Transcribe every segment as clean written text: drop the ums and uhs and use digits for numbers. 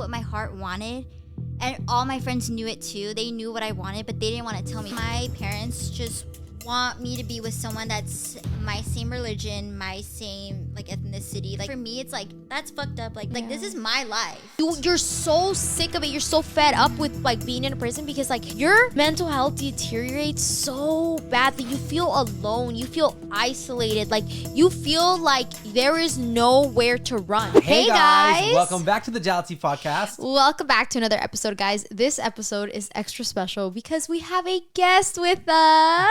what my heart wanted. And all my friends knew it too. They knew what I wanted, but they didn't want to tell me. My parents just want me to be with someone that's my same religion, my same like ethnicity. Like for me, it's like that's fucked up. Like this is my life. You're so sick of it. You're so fed up with like being in a prison because like your mental health deteriorates so bad that you feel alone. You feel isolated. Like you feel like there is nowhere to run. Hey guys, welcome back to the Jathaly podcast. Welcome back to another episode, guys. This episode is extra special because we have a guest with us.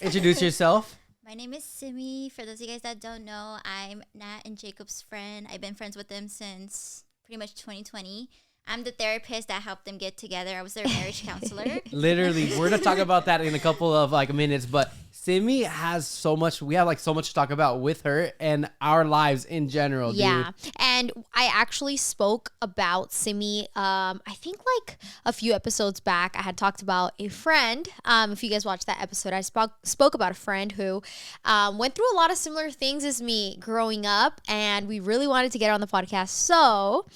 Introduce yourself. My name is Simmi. For those of you guys that don't know, I'm Nat and Jacob's friend. I've been friends with them since pretty much 2020. I'm the therapist that helped them get together. I was their marriage counselor. Literally, we're gonna talk about that in a couple of like minutes, but Simmi has so much. We have like so much to talk about with her and our lives in general. Yeah, dude. And I actually spoke about Simmi. I think like a few episodes back, I had talked about a friend. If you guys watched that episode, I spoke about a friend who went through a lot of similar things as me growing up, and we really wanted to get her on the podcast. So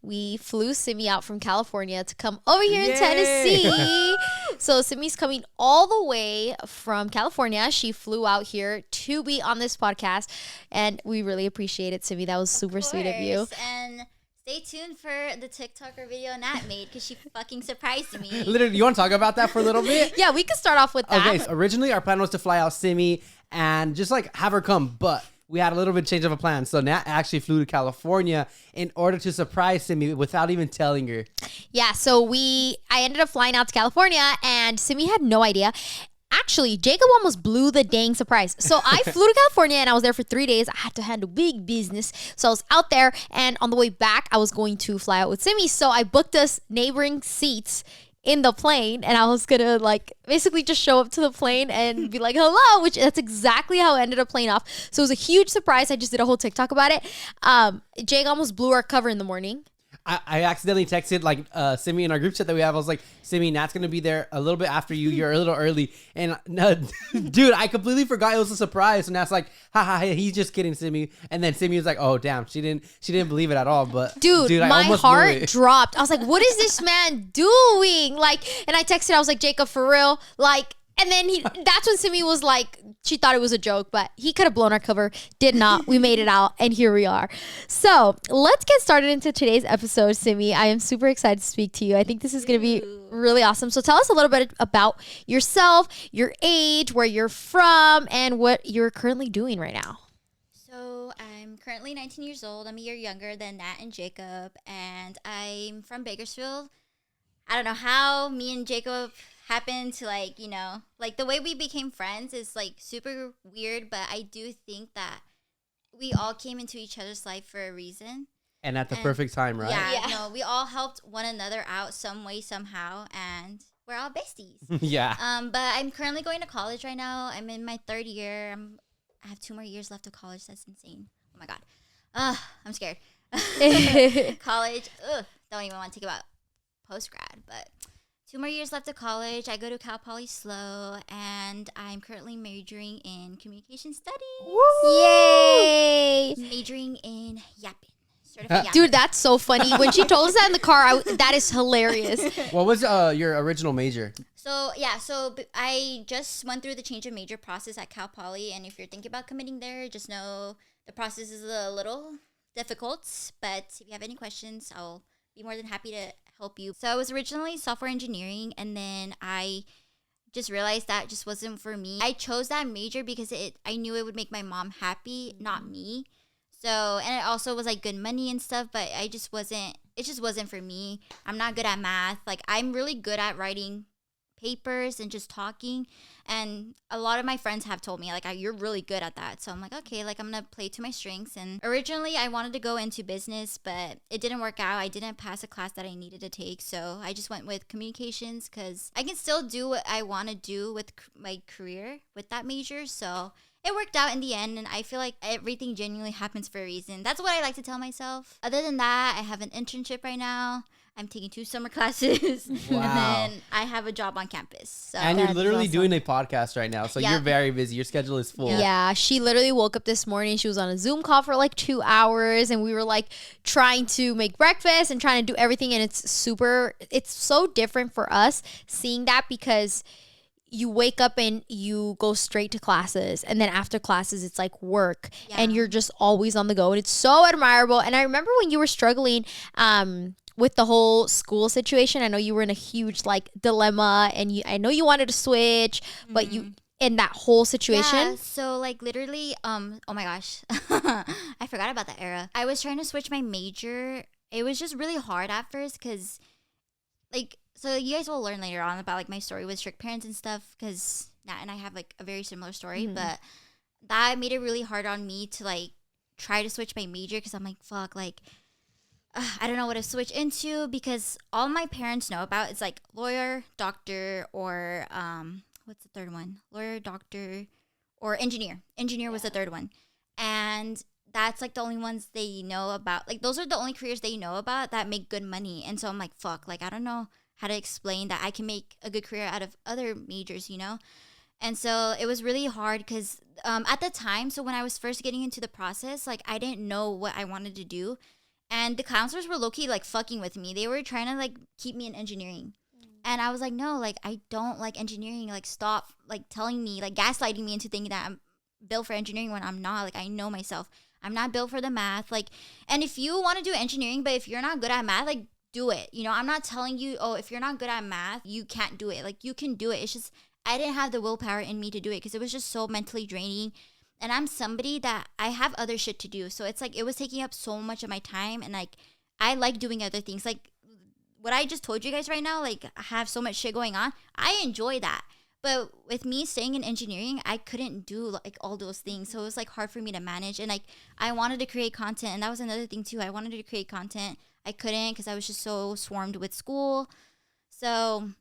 we flew Simmi out from California to come over here in Tennessee. So Simmi's coming all the way from California. She flew out here to be on this podcast, and we really appreciate it, Simmi. That was super sweet of you. And stay tuned for the TikToker video Nat made because she fucking surprised me. Literally, you want to talk about that for a little bit? Yeah, we could start off with that. Okay, so originally our plan was to fly out Simmi and just like have her come, but we had a little bit of change of a plan. So Nat actually flew to California in order to surprise Simmi without even telling her. Yeah, so I ended up flying out to California, and Simmi had no idea. Actually, Jacob almost blew the dang surprise. So I flew to California and I was there for 3 days. I had to handle big business. So I was out there, and on the way back, I was going to fly out with Simmi. So I booked us neighboring seats in the plane, and I was gonna like basically just show up to the plane and be like, hello, which that's exactly how I ended up playing off. So it was a huge surprise. I just did a whole TikTok about it. Jake almost blew our cover in the morning. I accidentally texted like Simmi in our group chat that we have. I was like, Simmi, Nat's gonna be there a little bit after you. You're a little early, and dude, I completely forgot it was a surprise. And Nat's like, haha, he's just kidding, Simmi. And then Simmi was like, oh damn, she didn't believe it at all. But dude my heart dropped. I was like, what is this man doing? Like, and I texted, I was like, Jacob, for real, like. And then that's when Simmi was like, she thought it was a joke, but he could have blown our cover. Did not. We made it out, and here we are. So let's get started into today's episode, Simmi. I am super excited to speak to you. I think this is going to be really awesome. So tell us a little bit about yourself, your age, where you're from, and what you're currently doing right now. So I'm currently 19 years old. I'm a year younger than Nat and Jacob, and I'm from Bakersfield. I don't know how me and Jacob happened to like the way we became friends is like super weird, but I do think that we all came into each other's life for a reason and at the perfect time, right? Yeah. No, we all helped one another out some way, somehow, and we're all besties. Yeah. But I'm currently going to college right now. I'm in my third year. I have 2 more years left of college. That's insane. Oh my god. I'm scared. College. Don't even want to think about post-grad, but 2 more years left of college. I go to Cal Poly SLO, and I'm currently majoring in communication studies. Woo! Yay! Majoring in yapping. Certified yapping. Dude, that's so funny. When she told us that in the car, that is hilarious. What was your original major? So I just went through the change of major process at Cal Poly, and if you're thinking about committing there, just know the process is a little difficult, but if you have any questions, I'll be more than happy to help you. So I was originally software engineering, and then I just realized that just wasn't for me. I chose that major because I knew it would make my mom happy, not me. So, and it also was like good money and stuff, but it just wasn't for me. I'm not good at math. Like, I'm really good at writing papers and just talking, and a lot of my friends have told me like, you're really good at that. So I'm like, okay, like I'm gonna play to my strengths. And originally I wanted to go into business, but it didn't work out. I didn't pass a class that I needed to take, so I just went with communications because I can still do what I want to do with my career with that major. So it worked out in the end, and I feel like everything genuinely happens for a reason. That's what I like to tell myself. Other than that, I have an internship right now. I'm taking 2 summer classes. Wow. And then I have a job on campus. So And you're That's literally awesome. doing a podcast right now. So Yep. you're very busy. Your schedule is full. Yeah, she literally woke up this morning. She was on a Zoom call for like 2 hours, and we were like trying to make breakfast and trying to do everything. And it's so different for us seeing that, because you wake up and you go straight to classes, and then after classes it's like work, and Yeah. you're just always on the go, and it's so admirable. And I remember when you were struggling with the whole school situation. I know you were in a huge like dilemma, and I know you wanted to switch, but you in that whole situation. Yeah, so like literally, oh my gosh, I forgot about that era. I was trying to switch my major. It was just really hard at first because, like, so you guys will learn later on about like my story with strict parents and stuff, because Nat and I have like a very similar story, but that made it really hard on me to like try to switch my major, because I'm like, fuck, like, I don't know what to switch into, because all my parents know about is like lawyer, doctor, or what's the third one? Lawyer, doctor, or engineer. Engineer was the third one. And that's like the only ones they know about. Like those are the only careers they know about that make good money. And so I'm like, fuck, like I don't know how to explain that I can make a good career out of other majors, you know? And so it was really hard because at the time, so when I was first getting into the process, like I didn't know what I wanted to do. And the counselors were low-key like fucking with me. They were trying to like keep me in engineering. And I was like, no, like I don't like engineering. Like stop like telling me, like gaslighting me into thinking that I'm built for engineering when I'm not. Like I know myself. I'm not built for the math. Like, and if you want to do engineering, but if you're not good at math, like do it. You know, I'm not telling you, oh, if you're not good at math, you can't do it. Like you can do it. It's just I didn't have the willpower in me to do it because it was just so mentally draining. And I'm somebody that I have other shit to do. So it's like it was taking up so much of my time, and like I like doing other things. Like what I just told you guys right now, like I have so much shit going on. I enjoy that. But with me staying in engineering, I couldn't do like all those things. So it was like hard for me to manage. And like I wanted to create content, and that was another thing too. I wanted to create content. I couldn't because I was just so swarmed with school. So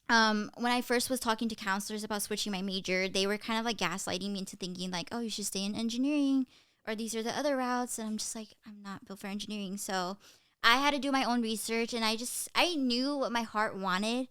when I first was talking to counselors about switching my major, they were kind of like gaslighting me into thinking like, oh, you should stay in engineering, or these are the other routes. And I'm just like, I'm not built for engineering. So I had to do my own research, and I knew what my heart wanted.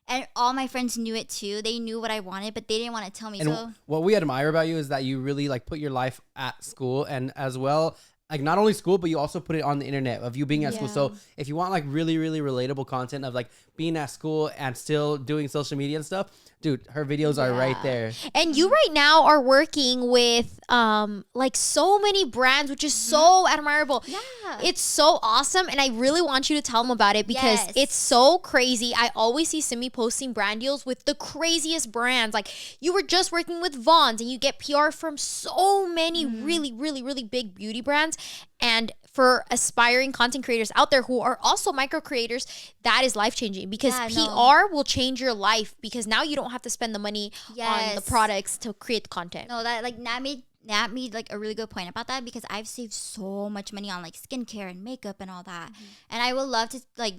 And all my friends knew it too. They knew what I wanted, but they didn't want to tell me. And So what we admire about you is that you really like put your life at school, and as well, like not only school, but you also put it on the internet of you being at school. So if you want like really, really relatable content of like being at school and still doing social media and stuff, dude, her videos are right there. And you right now are working with like so many brands, which is so admirable. Yeah. It's so awesome, and I really want you to tell them about it because Yes. it's so crazy. I always see Simmi posting brand deals with the craziest brands. Like you were just working with Vaughn's, and you get PR from so many really, really, really big beauty brands. And for aspiring content creators out there who are also micro creators, that is life changing because Yeah, PR will change your life because now you don't have to spend the money on the Yes. products to create the content. No, that like Nat made like a really good point about that, because I've saved so much money on like skincare and makeup and all that. And I would love to like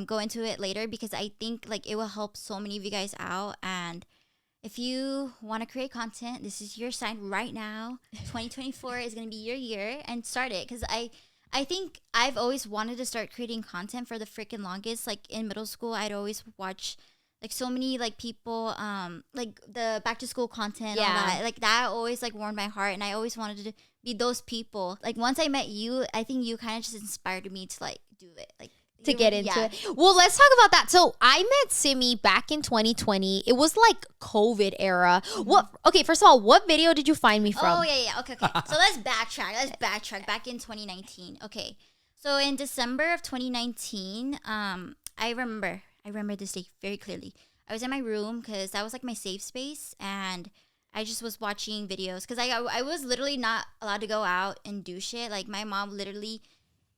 go into it later, because I think like it will help so many of you guys out. And if you want to create content, this is your sign right now. 2024 is going to be your year, and start it, because I think I've always wanted to start creating content for the freaking longest. Like in middle school, I'd always watch like so many like people like the back to school content, all that. Like that always like warmed my heart, and I always wanted to be those people. Like once I met you, I think you kind of just inspired me to like do it, like to you get were- into yeah. it. Well, let's talk about that. So I met Simmi back in 2020. It was like COVID era. Okay, first of all, what video did you find me from? Oh yeah. Okay. So let's backtrack. Back in 2019. Okay. So in December of 2019, I remember this day very clearly. I was in my room because that was like my safe space, and I just was watching videos because I was literally not allowed to go out and do shit. Like my mom literally,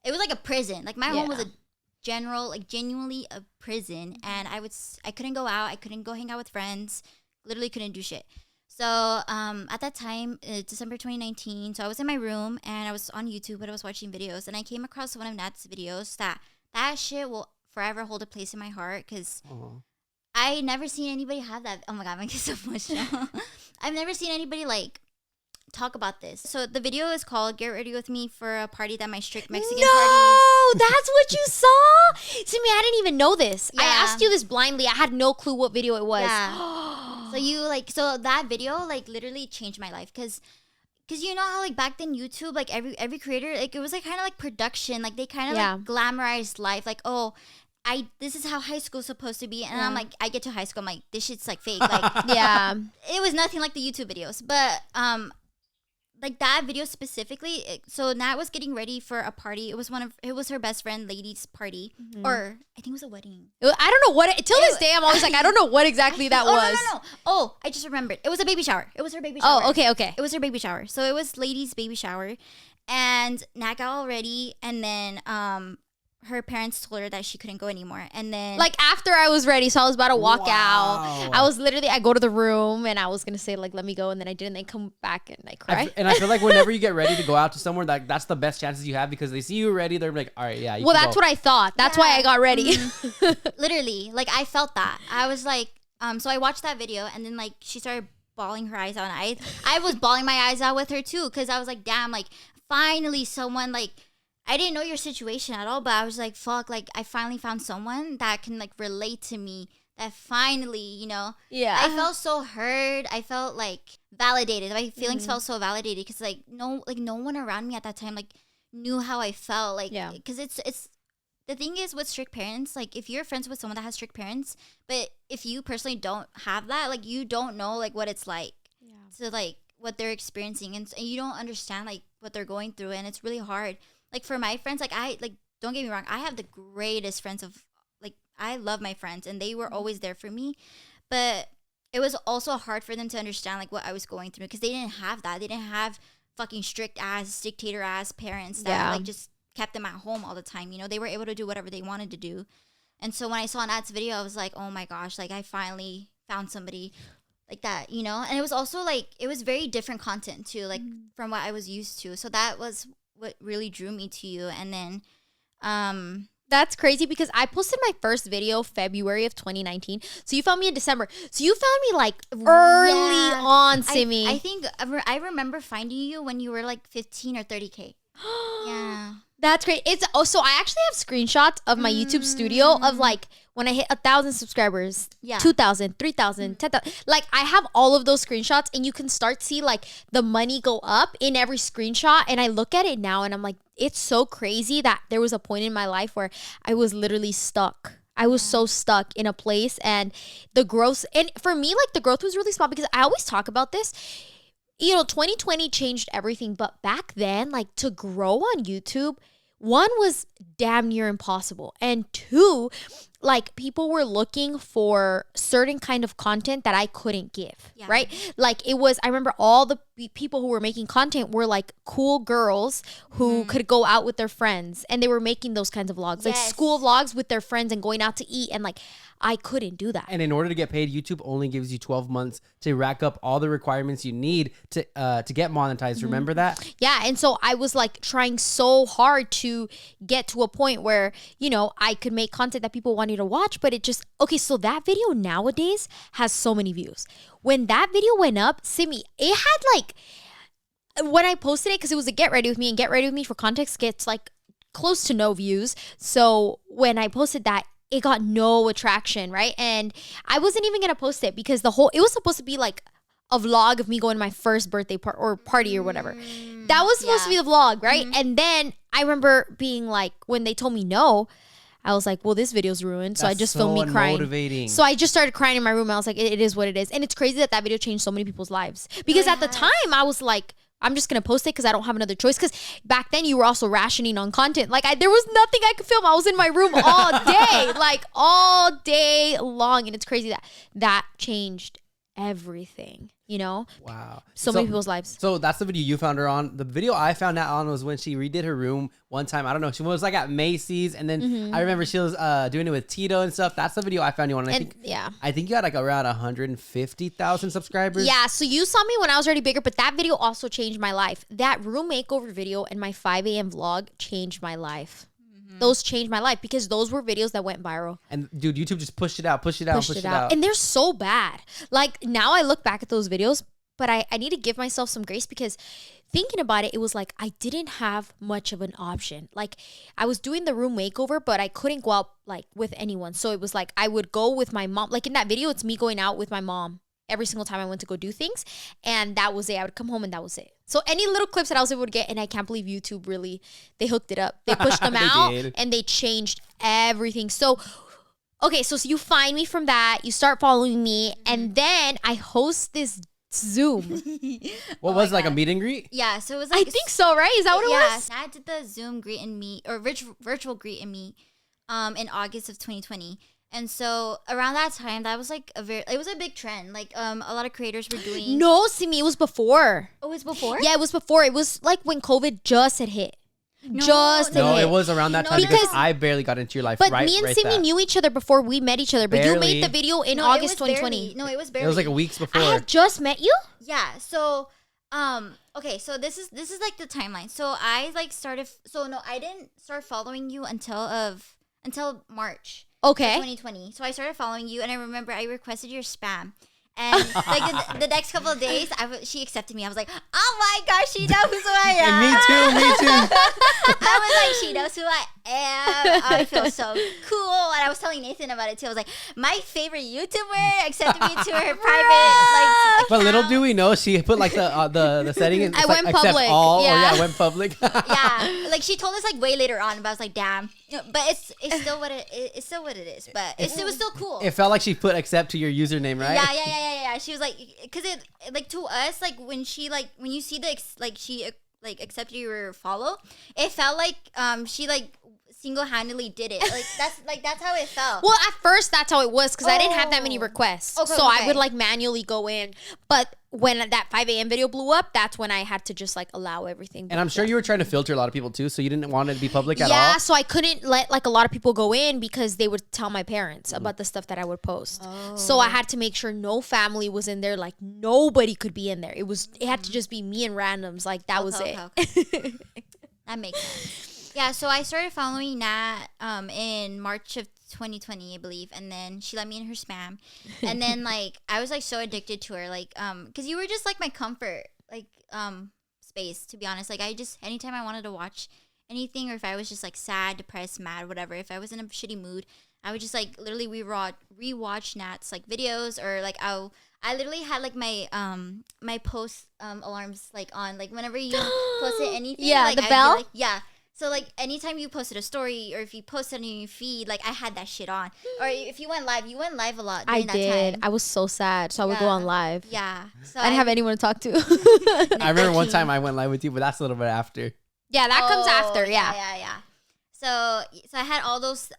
it was like a prison. Like my home was a genuinely a prison, and I couldn't go out. I couldn't go hang out with friends. Literally couldn't do shit. So at that time, December 2019, so I was in my room and I was on YouTube, but I was watching videos, and I came across one of Nat's videos that shit will forever hold a place in my heart, because I never seen anybody have that. Oh my god, I'm getting so emotional. I've never seen anybody like talk about this. So the video is called "Get Ready with Me for a Party that my strict Mexican parties." that's what you saw? Simi, I didn't even know this. I Yeah. asked you this blindly. I had no clue what video it was. Yeah. So that video like literally changed my life because you know how like back then YouTube like every creator like it was like kind of like production, like they kind of Yeah. like glamorized life, like, oh, this is how high school's supposed to be, and I'm like, I get to high school, I'm like, this shit's like fake, like Yeah. it was nothing like the YouTube videos, but like that video specifically, so Nat was getting ready for a party. It was her best friend lady's party, or I think it was a wedding. I don't know what till this day I'm always like, I don't know what exactly that was. No. Oh, I just remembered. It was a baby shower. It was her baby shower. Oh, okay. It was her baby shower. So it was lady's baby shower, and Nat got all ready, and then her parents told her that she couldn't go anymore, and then Like after I was ready, so I was about to walk Wow. out. I go to the room and I was gonna say like, let me go, and then I didn't. They come back and I cry. And I feel like whenever you get ready to go out to somewhere, that's the best chances you have because they see you ready. They're like, all right, yeah. Well, that's what I thought. That's why I got ready. literally, like I felt that. I was like, so I watched that video, and then like she started bawling her eyes out. And I was bawling my eyes out with her too, because I was like, damn, like finally someone like. I didn't know your situation at all, but I was like, fuck, like I finally found someone that can like relate to me, that finally, you know. Yeah. I felt so heard. I felt like validated. My feelings felt so validated because like no one around me at that time like knew how I felt, like, Yeah. because it's the thing is with strict parents, like if you're friends with someone that has strict parents, but if you personally don't have that, like you don't know like what it's like to like what they're experiencing, and you don't understand like what they're going through, and it's really hard. Like for my friends, like don't get me wrong, I have the greatest friends of like, I love my friends and they were always there for me, but it was also hard for them to understand like what I was going through because they didn't have that. They didn't have fucking strict ass, dictator ass parents that like just kept them at home all the time. You know, they were able to do whatever they wanted to do. And so when I saw Nat's video, I was like, oh my gosh, like I finally found somebody like that, you know? And it was also like, it was very different content too, like from what I was used to. So that was what really drew me to you. And then That's crazy because I posted my first video February of 2019. So you found me in December. So you found me like early on, Simmi. I think I remember finding you when you were like 15 or 30K. Yeah. That's great. It's so I actually have screenshots of my YouTube studio of like when I hit 1,000 subscribers, 2,000, 3,000, 10,000. Like I have all of those screenshots, and you can start to see like the money go up in every screenshot. And I look at it now and I'm like, it's so crazy that there was a point in my life where I was literally stuck. I was so stuck in a place, and the growth, and for me, like the growth was really small because I always talk about this. You know, 2020 changed everything, but back then, like to grow on YouTube, one was damn near impossible, and two, like people were looking for certain kind of content that I couldn't give, right? Like it was, I remember all the people who were making content were like cool girls who could go out with their friends, and they were making those kinds of vlogs, like school vlogs with their friends and going out to eat, and like I couldn't do that. And in order to get paid, YouTube only gives you 12 months to rack up all the requirements you need to get monetized. Remember that? Yeah, and so I was like trying so hard to get to a point where, you know, I could make content that people wanted to watch, but it just, okay, so that video nowadays has so many views. When that video went up, Simmi, it had like, when I posted it, because it was a Get Ready With Me, and Get Ready With Me for context gets like close to no views. So when I posted that, it got no attraction, right? And I wasn't even gonna post it because it was supposed to be like a vlog of me going to my first birthday party or whatever. That was supposed to be the vlog, right? And then I remember being like, when they told me no, I was like, well, this video's ruined. So I just filmed me crying. Unmotivating. So I just started crying in my room. I was like, it is what it is. And it's crazy that video changed so many people's lives. Because at the time, I was like, I'm just going to post it because I don't have another choice. Because back then, you were also rationing on content. Like, there was nothing I could film. I was in my room all day. Like, all day long. And it's crazy that changed everything, you know? Wow. So many people's lives. So that's the video you found her on. The video I found out on was when she redid her room one time. I don't know. She was like at Macy's, and then I remember she was doing it with Tito and stuff. That's the video I found you on. And I think you had like around 150,000 subscribers. Yeah, so you saw me when I was already bigger, but that video also changed my life. That room makeover video and my 5 a.m. vlog changed my life. Those changed my life because those were videos that went viral. And dude, YouTube just pushed it out. And they're so bad. Like now I look back at those videos, but I need to give myself some grace because thinking about it, it was like I didn't have much of an option. Like I was doing the room makeover, but I couldn't go out like with anyone. So it was like I would go with my mom. Like in that video, it's me going out with my mom every single time I went to go do things. And that was it. I would come home and that was it. So any little clips that I was able to get, and I can't believe YouTube really, they hooked it up. They pushed them out did. and they changed everything. So okay, so you find me from that, you start following me, and then I host this Zoom. What was it, like a meet and greet? Yeah, so it was like I think so, right? Is that what it was? I did the Zoom greet and meet or virtual greet and meet in August of 2020. And so around that time, that was like it was a big trend. Like a lot of creators were doing. No, Simmi, it was before. Oh, it was before? Yeah, it was before. It was like when COVID just had hit. No, No, hit. it was around that time because I barely got into your life. But right, me and right Simmi that. knew each other before we met each other. But you Barely. made the video in No, it August was 2020. barely. No, it was barely. It was like a weeks before. I had just met you? Yeah. So, okay. So this is like the timeline. So I like started. So no, I didn't start following you until March. Okay. 2020. So I started following you, and I remember I requested your spam. And like the next couple of days, she accepted me. I was like, oh my gosh, she knows who I am. Me too. I was like, she knows who I am. I feel so cool. And I was telling Nathan about it too. I was like, my favorite YouTuber accepted me to her private But little account. do we know, she put like the setting. And I it's went like, accept public. all. Yeah. Or yeah, went public. Yeah, like she told us like way later on, but I was like, damn. But it's still what it's still what it is. But it was still cool. It felt like she put accept to your username, right? Yeah. She was like, because it like to us, like when you see she accepted your follow, it felt like she like single-handedly did it. Like that's how it felt. Well, at first that's how it was because I didn't have that many requests. Okay, so I okay. would like manually go in. But when that 5 a.m. video blew up, that's when I had to just like allow everything. And I'm sure you were trying to filter a lot of people too, so you didn't want it to be public at all. Yeah, so I couldn't let like a lot of people go in because they would tell my parents about the stuff that I would post. So I had to make sure no family was in there. Like nobody could be in there. It had to just be me and randoms. Like that was it. Okay. That makes sense. Yeah, so I started following Nat in March of 2020, I believe, and then she let me in her spam, and then like I was like so addicted to her, like because you were just like my comfort like space, to be honest. Like I just anytime I wanted to watch anything, or if I was just like sad, depressed, mad, whatever, if I was in a shitty mood, I would just like literally rewatch Nat's like videos, or like I literally had like my my post alarms like on, like whenever you posted anything, Yeah, like, the I'd be bell? like, yeah. So like anytime you posted a story, or if you posted on your feed, like I had that shit on. Or if you went live a lot I during that did. time. I was so sad, so I would go Yeah. on live. Yeah. So I didn't have anyone to talk to. I remember one time I went live with you, but that's a little bit after. Yeah, that comes after. Yeah. Yeah. So I had all those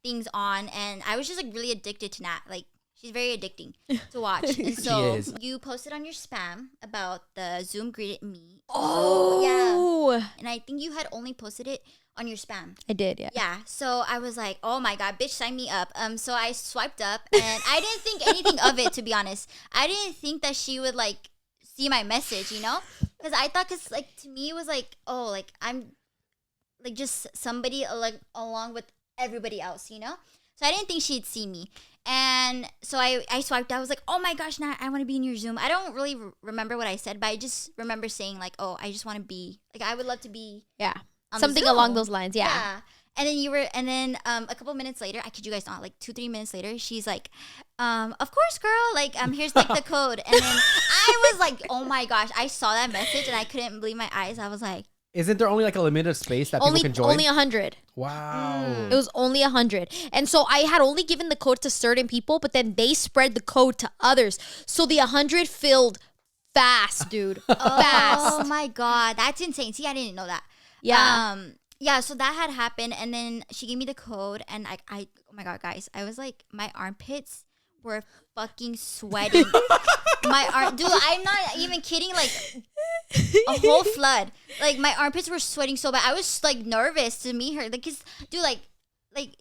things on, and I was just like really addicted to Nat. Like she's very addicting to watch. And so She is. you posted on your spam about the Zoom greeted me. Oh, Yeah. And I think you had only posted it on your spam. I did. Yeah. Yeah, so I was like, oh my god, bitch, sign me up. So I swiped up, and I didn't think anything of it, to be honest. I didn't think that she would like see my message, you know, because I thought, because like to me it was like, oh, like I'm like just somebody like along with everybody else, you know. So I didn't think she'd see me, and so I swiped. I was like, oh my gosh, Nat, I want to be in your Zoom. I don't really remember what I said, but I just remember saying like, oh, I just want to be like, I would love to be. Yeah. On the Something Zoom. along those lines. Yeah. And then a couple minutes later, I kid you guys not, like 2-3 minutes later, she's like, of course, girl, like here's like the code. And then I was like, oh my gosh, I saw that message and I couldn't believe my eyes. I was like, Isn't there only like a limited space that Only people can join? only 100. Wow. It was only 100. And so I had only given the code to certain people, but then they spread the code to others. So the 100 filled fast, dude. Fast. oh my god, that's insane. See, I didn't know that. Yeah. Yeah, so that had happened, and then she gave me the code, and I oh my god, guys, I was like, my armpits were fucking sweating. Dude, I'm not even kidding, like a whole flood. Like my armpits were sweating so bad. I was like nervous to meet her, like, cause dude, like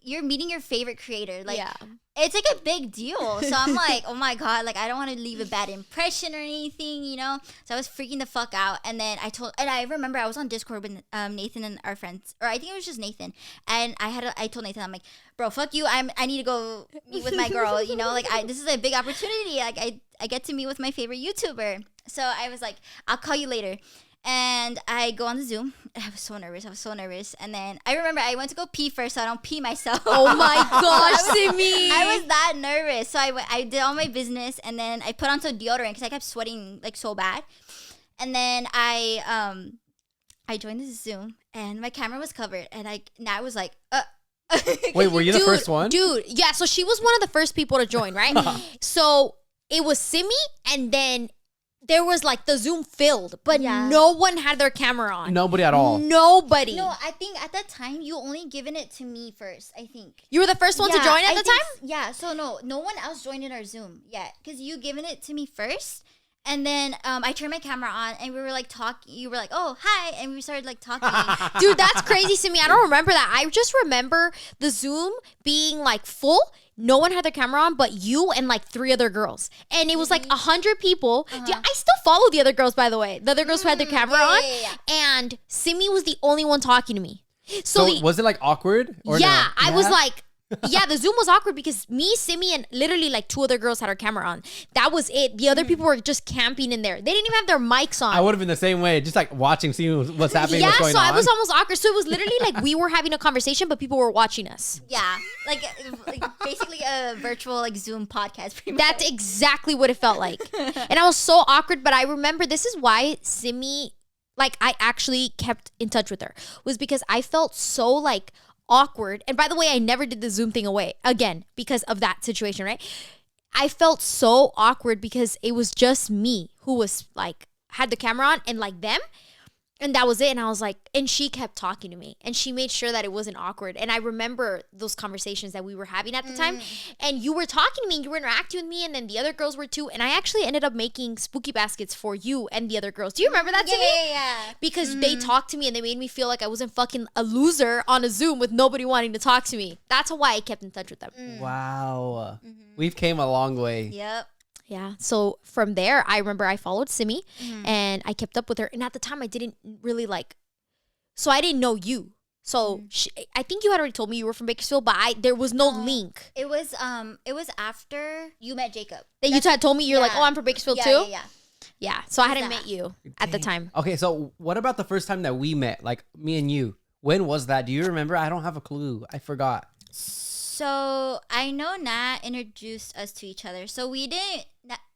you're meeting your favorite creator, like yeah. it's like a big deal. So I'm like, oh my god, like I don't want to leave a bad impression or anything, you know. So I was freaking the fuck out, and then I remember I was on Discord with Nathan and our friends, or I think it was just Nathan, and I told Nathan, I'm like, bro, fuck you, I need to go meet with my girl, you know, like this is a big opportunity, like I get to meet with my favorite YouTuber. So I was like, I'll call you later. And I go on the Zoom. I was so nervous. And then I remember I went to go pee first, so I don't pee myself. Oh my gosh, Simmi. I was that nervous. So I did all my business, and then I put on some deodorant because I kept sweating like so bad. And then I joined the Zoom, and my camera was covered, and I was like, Wait, were you the first one? Dude, yeah. So she was one of the first people to join, right? So it was Simmi, and then there was like the Zoom filled, but no one had their camera on. Nobody at all. Nobody. No, I think at that time you only given it to me first. I think you were the first one to join at the time. Yeah. So no one else joined in our Zoom yet because you given it to me first, and then I turned my camera on and we were like talking. You were like, "Oh, hi," and we started like talking. Dude, that's crazy, Simmi. I don't remember that. I just remember the Zoom being like full. No one had their camera on but you and like 3 other girls. And it was like 100 people. Dude, I still follow the other girls, by the way. The other girls who had their camera on. And Simmi was the only one talking to me. So was it like awkward? Or yeah, no? I was like, yeah, the Zoom was awkward because me, Simmi, and literally like 2 other girls had our camera on. That was it. The other people were just camping in there. They didn't even have their mics on. I would have been the same way, just like watching, seeing what's happening, what's going on. I was almost awkward. So it was literally like we were having a conversation, but people were watching us. Yeah, like basically a virtual like Zoom podcast. That's exactly what it felt like. And I was so awkward, but I remember this is why Simmi, like I actually kept in touch with her, was because I felt so like awkward. And by the way, I never did the Zoom thing away again because of that situation, right? I felt so awkward because it was just me who was like had the camera on and like them. And that was it. And I was like, and she kept talking to me and she made sure that it wasn't awkward. And I remember those conversations that we were having at the time. And you were talking to me and you were interacting with me. And then the other girls were too. And I actually ended up making spooky baskets for you and the other girls. Do you remember that, Simmi? Yeah. Because they talked to me and they made me feel like I wasn't fucking a loser on a Zoom with nobody wanting to talk to me. That's why I kept in touch with them. Wow. We've came a long way. Yep. Yeah. So from there, I remember I followed Simmi and I kept up with her. And at the time, I didn't really like, so I didn't know you. So I think you had already told me you were from Bakersfield, but there was no link. It was after you met Jacob. That you had told me you're like, oh, I'm from Bakersfield too? Yeah. So I hadn't met you at the time. Okay, so what about the first time that we met, like me and you? When was that? Do you remember? I don't have a clue. I forgot. So I know Nat introduced us to each other. So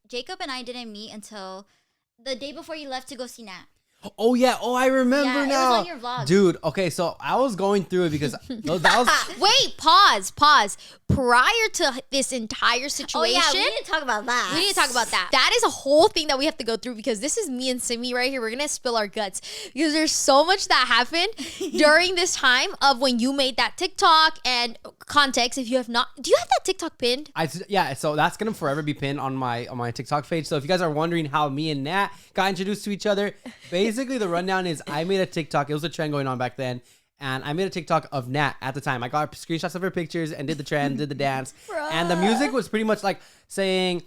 Jacob and I didn't meet until the day before you left to go see Nat. Oh yeah, I remember now. It was on your vlog. Dude, okay, so I was going through it because that was Wait, pause. Prior to this entire situation, we need to talk about that. We need to talk about that. That is a whole thing that we have to go through because this is me and Simmi right here. We're going to spill our guts because there's so much that happened during this time of when you made that TikTok. And context, if you have not, do you have that TikTok pinned? Yeah, so that's going to forever be pinned on my TikTok page. So if you guys are wondering how me and Nat got introduced to each other, basically the rundown is I made a TikTok. It was a trend going on back then. And I made a TikTok of Nat at the time. I got screenshots of her pictures and did the trend, did the dance. And the music was pretty much like saying,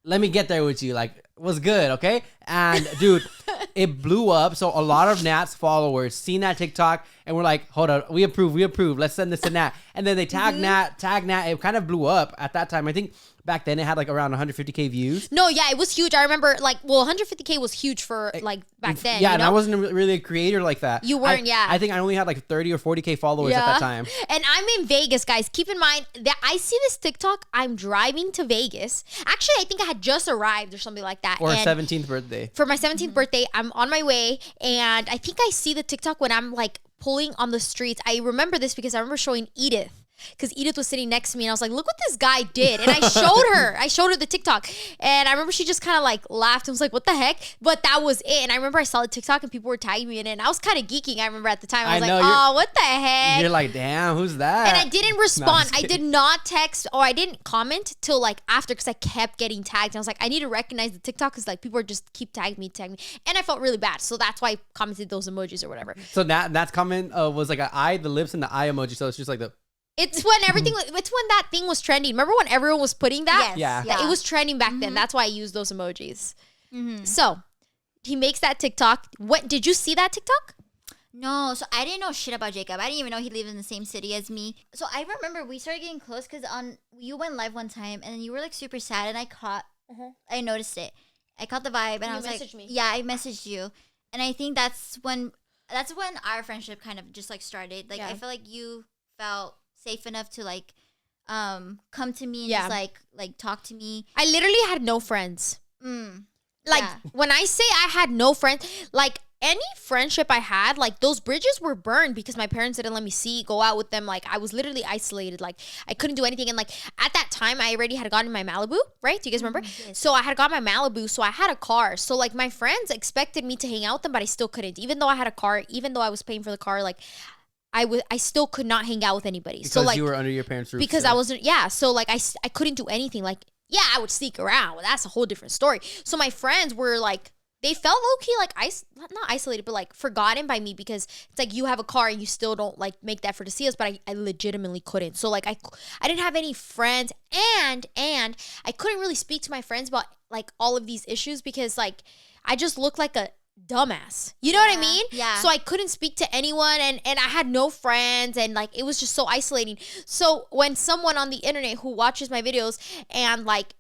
let me get there with you. Like, was good, okay? And dude, it blew up. So a lot of Nat's followers seen that TikTok and we're like, hold on, we approve. Let's send this to Nat. And then they tag Nat. It kind of blew up at that time. I think back then it had like around 150K views. No, yeah, it was huge. I remember 150K was huge for like back then. Yeah, you and know? I wasn't really a creator like that. You weren't, yeah. I think I only had like 30 or 40K followers at that time. And I'm in Vegas, guys. Keep in mind that I see this TikTok. I'm driving to Vegas. Actually, I think I had just arrived or something like that. Or 17th birthday. For my 17th birthday, I'm on my way. And I think I see the TikTok when I'm like pulling on the streets. I remember this because I remember showing Edith. Because Edith was sitting next to me and I was like, look what this guy did. And I showed her the TikTok. And I remember she just kind of like laughed and was like, what the heck? But that was it. And I remember I saw the TikTok and people were tagging me in it. And I was kind of geeking, I remember at the time. I was like, oh, what the heck? You're like, damn, who's that? And I didn't respond. I did not text or I didn't comment till like after because I kept getting tagged. And I was like, I need to recognize the TikTok because like people are just keep tagging me. And I felt really bad. So that's why I commented those emojis or whatever. So Nat's comment was like an eye, the lips and the eye emoji. So it's just like the... It's when that thing was trending. Remember when everyone was putting that? Yes. Yeah. It was trending back then. That's why I used those emojis. So he makes that TikTok. What did you see that TikTok? No, so I didn't know shit about Jacob. I didn't even know he lived in the same city as me. So I remember we started getting close because you went live one time and you were like super sad and I caught I noticed it. I caught the vibe, and I was like, me. yeah, I messaged you, and I think that's when our friendship kind of just like started. Like I feel like you felt safe enough to like come to me and just like talk to me. I literally had no friends. Like when I say I had no friends, like any friendship I had, like those bridges were burned because my parents didn't let me go out with them. Like I was literally isolated. Like I couldn't do anything. And like at that time, I already had gotten my Malibu, right? Do you guys remember? Yes. So I had got my Malibu, so I had a car. So like my friends expected me to hang out with them, but I still couldn't. Even though I had a car, even though I was paying for the car, like I still could not hang out with anybody. Because so like you were under your parents' roof. Because I wasn't. Yeah. So like I couldn't do anything. Like yeah, I would sneak around. That's a whole different story. So my friends were like, they felt low-key like not isolated, but like forgotten by me because it's like you have a car and you still don't like make the effort to see us, but I legitimately couldn't. So like I didn't have any friends and I couldn't really speak to my friends about like all of these issues because like I just looked like a dumbass. You know what I mean? Yeah. So I couldn't speak to anyone and I had no friends and like it was just so isolating. So when someone on the internet who watches my videos and like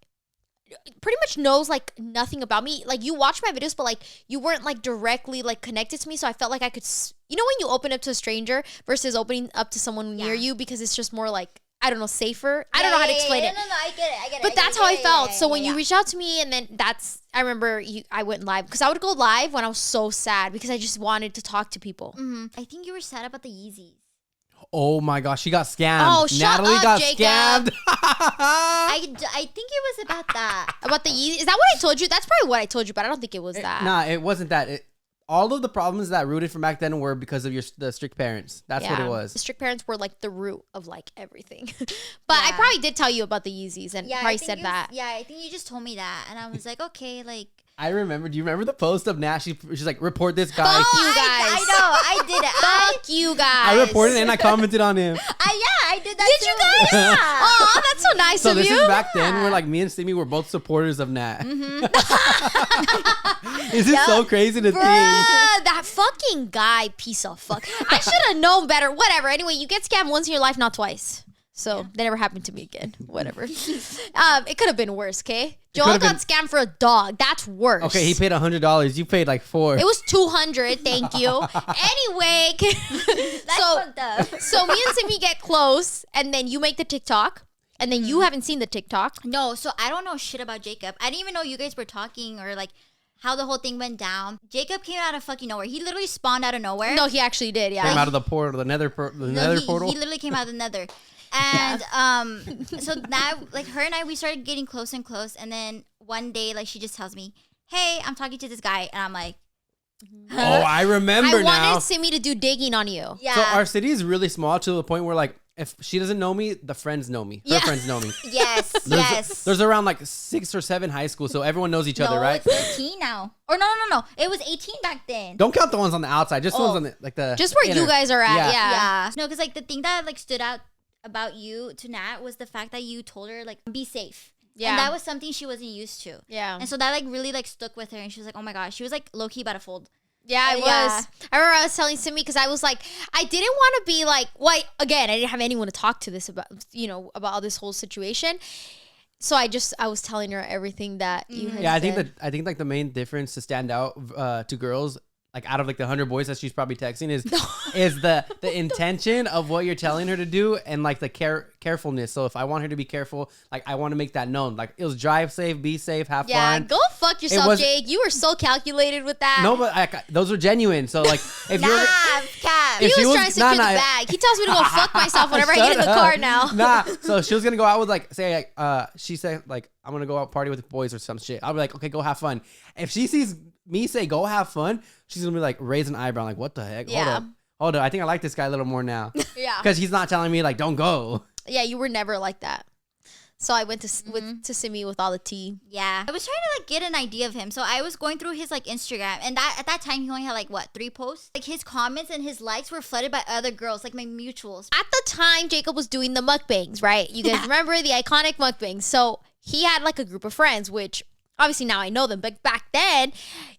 pretty much knows like nothing about me, like you watch my videos but like you weren't like directly like connected to me, so I felt like I could you know when you open up to a stranger versus opening up to someone near you because it's just more like I don't know, safer. I don't know how to explain it. No, I get it. But that's how I felt. So when you reached out to me and then I remember I went live because I would go live when I was so sad because I just wanted to talk to people. I think you were sad about the Yeezys. Oh my gosh, she got scammed. Oh, shut Natalie up, got Jacob. scammed. I think it was about that. About the Yeezy. Is that what I told you? That's probably what I told you, but I don't think it was that. Nah, it wasn't that. All of the problems that rooted from back then were because of the strict parents. That's what it was. The strict parents were like the root of like everything. But I probably did tell you about the Yeezys and probably said that. Yeah, I think you just told me that. And I was like, okay, like. I remember. Do you remember the post of Nat? She's like, report this guy. Fuck you guys. I know. I did it. Fuck you guys. I reported and I commented on him. I did that Did too. you guys? Yeah. Oh, that's so nice So of this you. is back then where like me and Simmi were both supporters of Nat. This is so crazy to think. That fucking guy, piece of fuck. I should have known better. Whatever. Anyway, you get scammed once in your life, not twice. So that never happened to me again. Whatever. It could have been worse, okay? Joel got scammed for a dog. That's worse. Okay, he paid $100. You paid like $4. It was $200. Thank you. Anyway, That's fucked up. so me and Simmi get close, and then you make the TikTok, and then you haven't seen the TikTok. No, so I don't know shit about Jacob. I didn't even know you guys were talking or like how the whole thing went down. Jacob came out of fucking nowhere. He literally spawned out of nowhere. No, he actually did. Yeah. Came out of the portal, the nether portal. He literally came out of the nether. And so now like her and I, we started getting close and close, and then one day like she just tells me, hey, I'm talking to this guy, and I'm like, Oh, I remember I now. wanted Simmi to do digging on you. yeah. So our city is really small to the point where like if she doesn't know me, the friends know me. Her friends know me. Yes, yes. There's around like 6 or 7 high schools, so everyone knows each other, right? It's 13 now. Or no. It was 18 back then. Don't count the ones on the outside, just the ones on the like the Just where inner. you guys are at. Yeah. Yeah. No, because like the thing that like stood out about you to Nat was the fact that you told her like be safe. Yeah. And that was something she wasn't used to. Yeah. And so that like really like stuck with her, and she was like, oh my gosh, she was like low key about to fold. Yeah, I was. Yeah. I remember I was telling Simmi because I was like, I didn't want to be like, again, I didn't have anyone to talk to this about, about this whole situation. So I was telling her everything that you had said. I think like the main difference to stand out to girls, like out of like the 100 boys that she's probably texting is the intention of what you're telling her to do and like the carefulness. So if I want her to be careful, like I want to make that known. Like it was drive safe, be safe, have fun. Go fuck yourself, Jake. You were so calculated with that. No, but those were genuine. So like if you're Cap. if He was trying to secure the bag. He tells me to go fuck myself whenever I get in the car now. Nah. So she was gonna go out with like say like she said like I'm gonna go out party with boys or some shit. I'll be like, okay, go have fun. If she sees me say go have fun, she's gonna be like raise an eyebrow like what the heck? Yeah. Hold up. I think I like this guy a little more now. Yeah. Because he's not telling me like don't go. Yeah, you were never like that. So I went to Simmi with all the tea. Yeah. I was trying to like get an idea of him. So I was going through his like Instagram, and at that time he only had like 3 posts. Like his comments and his likes were flooded by other girls, like my mutuals. At the time, Jacob was doing the mukbangs, right? You guys remember the iconic mukbangs. So he had like a group of friends, which obviously now I know them, but back then,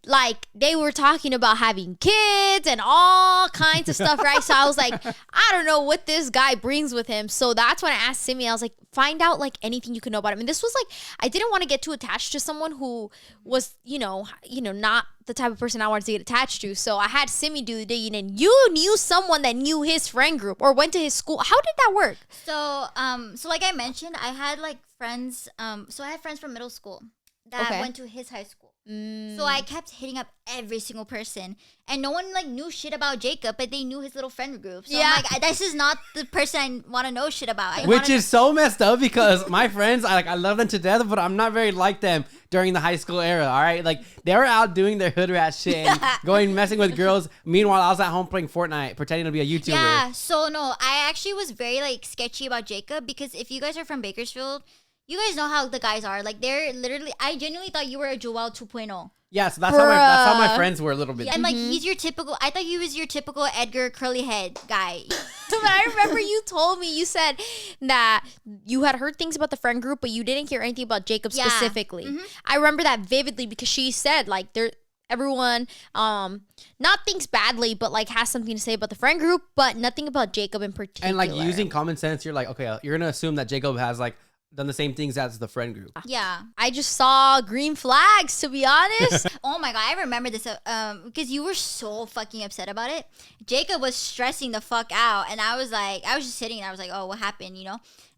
like they were talking about having kids and all kinds of stuff, right? So I was like, I don't know what this guy brings with him. So that's when I asked Simmi, I was like, find out like anything you can know about him. And this was like, I didn't want to get too attached to someone who was, not the type of person I wanted to get attached to. So I had Simmi do the digging, and you knew someone that knew his friend group or went to his school. How did that work? So like I mentioned, I had like friends. So I had friends from middle school that went to his high school. So I kept hitting up every single person, and no one like knew shit about Jacob, but they knew his little friend group. So I'm like, this is not the person I want to know shit about. Which is so messed up because my friends, I love them to death, but I'm not very like them during the high school era. All right, like they were out doing their hood rat shit and going messing with girls. Meanwhile, I was at home playing Fortnite, pretending to be a YouTuber. Yeah. So no, I actually was very like sketchy about Jacob, because if you guys are from Bakersfield, you guys know how the guys are. Like, they're literally, I genuinely thought you were a Joel 2.0. Yeah, so that's how my friends were a little bit. Yeah, and like, he's your typical, I thought he was your typical Edgar curly head guy. But I remember you told me, you said that you had heard things about the friend group, but you didn't hear anything about Jacob specifically. I remember that vividly because she said, like, everyone not thinks badly, but like has something to say about the friend group, but nothing about Jacob in particular. And like using common sense, you're like, okay, you're gonna assume that Jacob has like done the same things as the friend group. Yeah. I just saw green flags, to be honest. Oh my God, I remember this because you were so fucking upset about it. Jacob was stressing the fuck out, and I was just sitting and I was like, oh, what happened,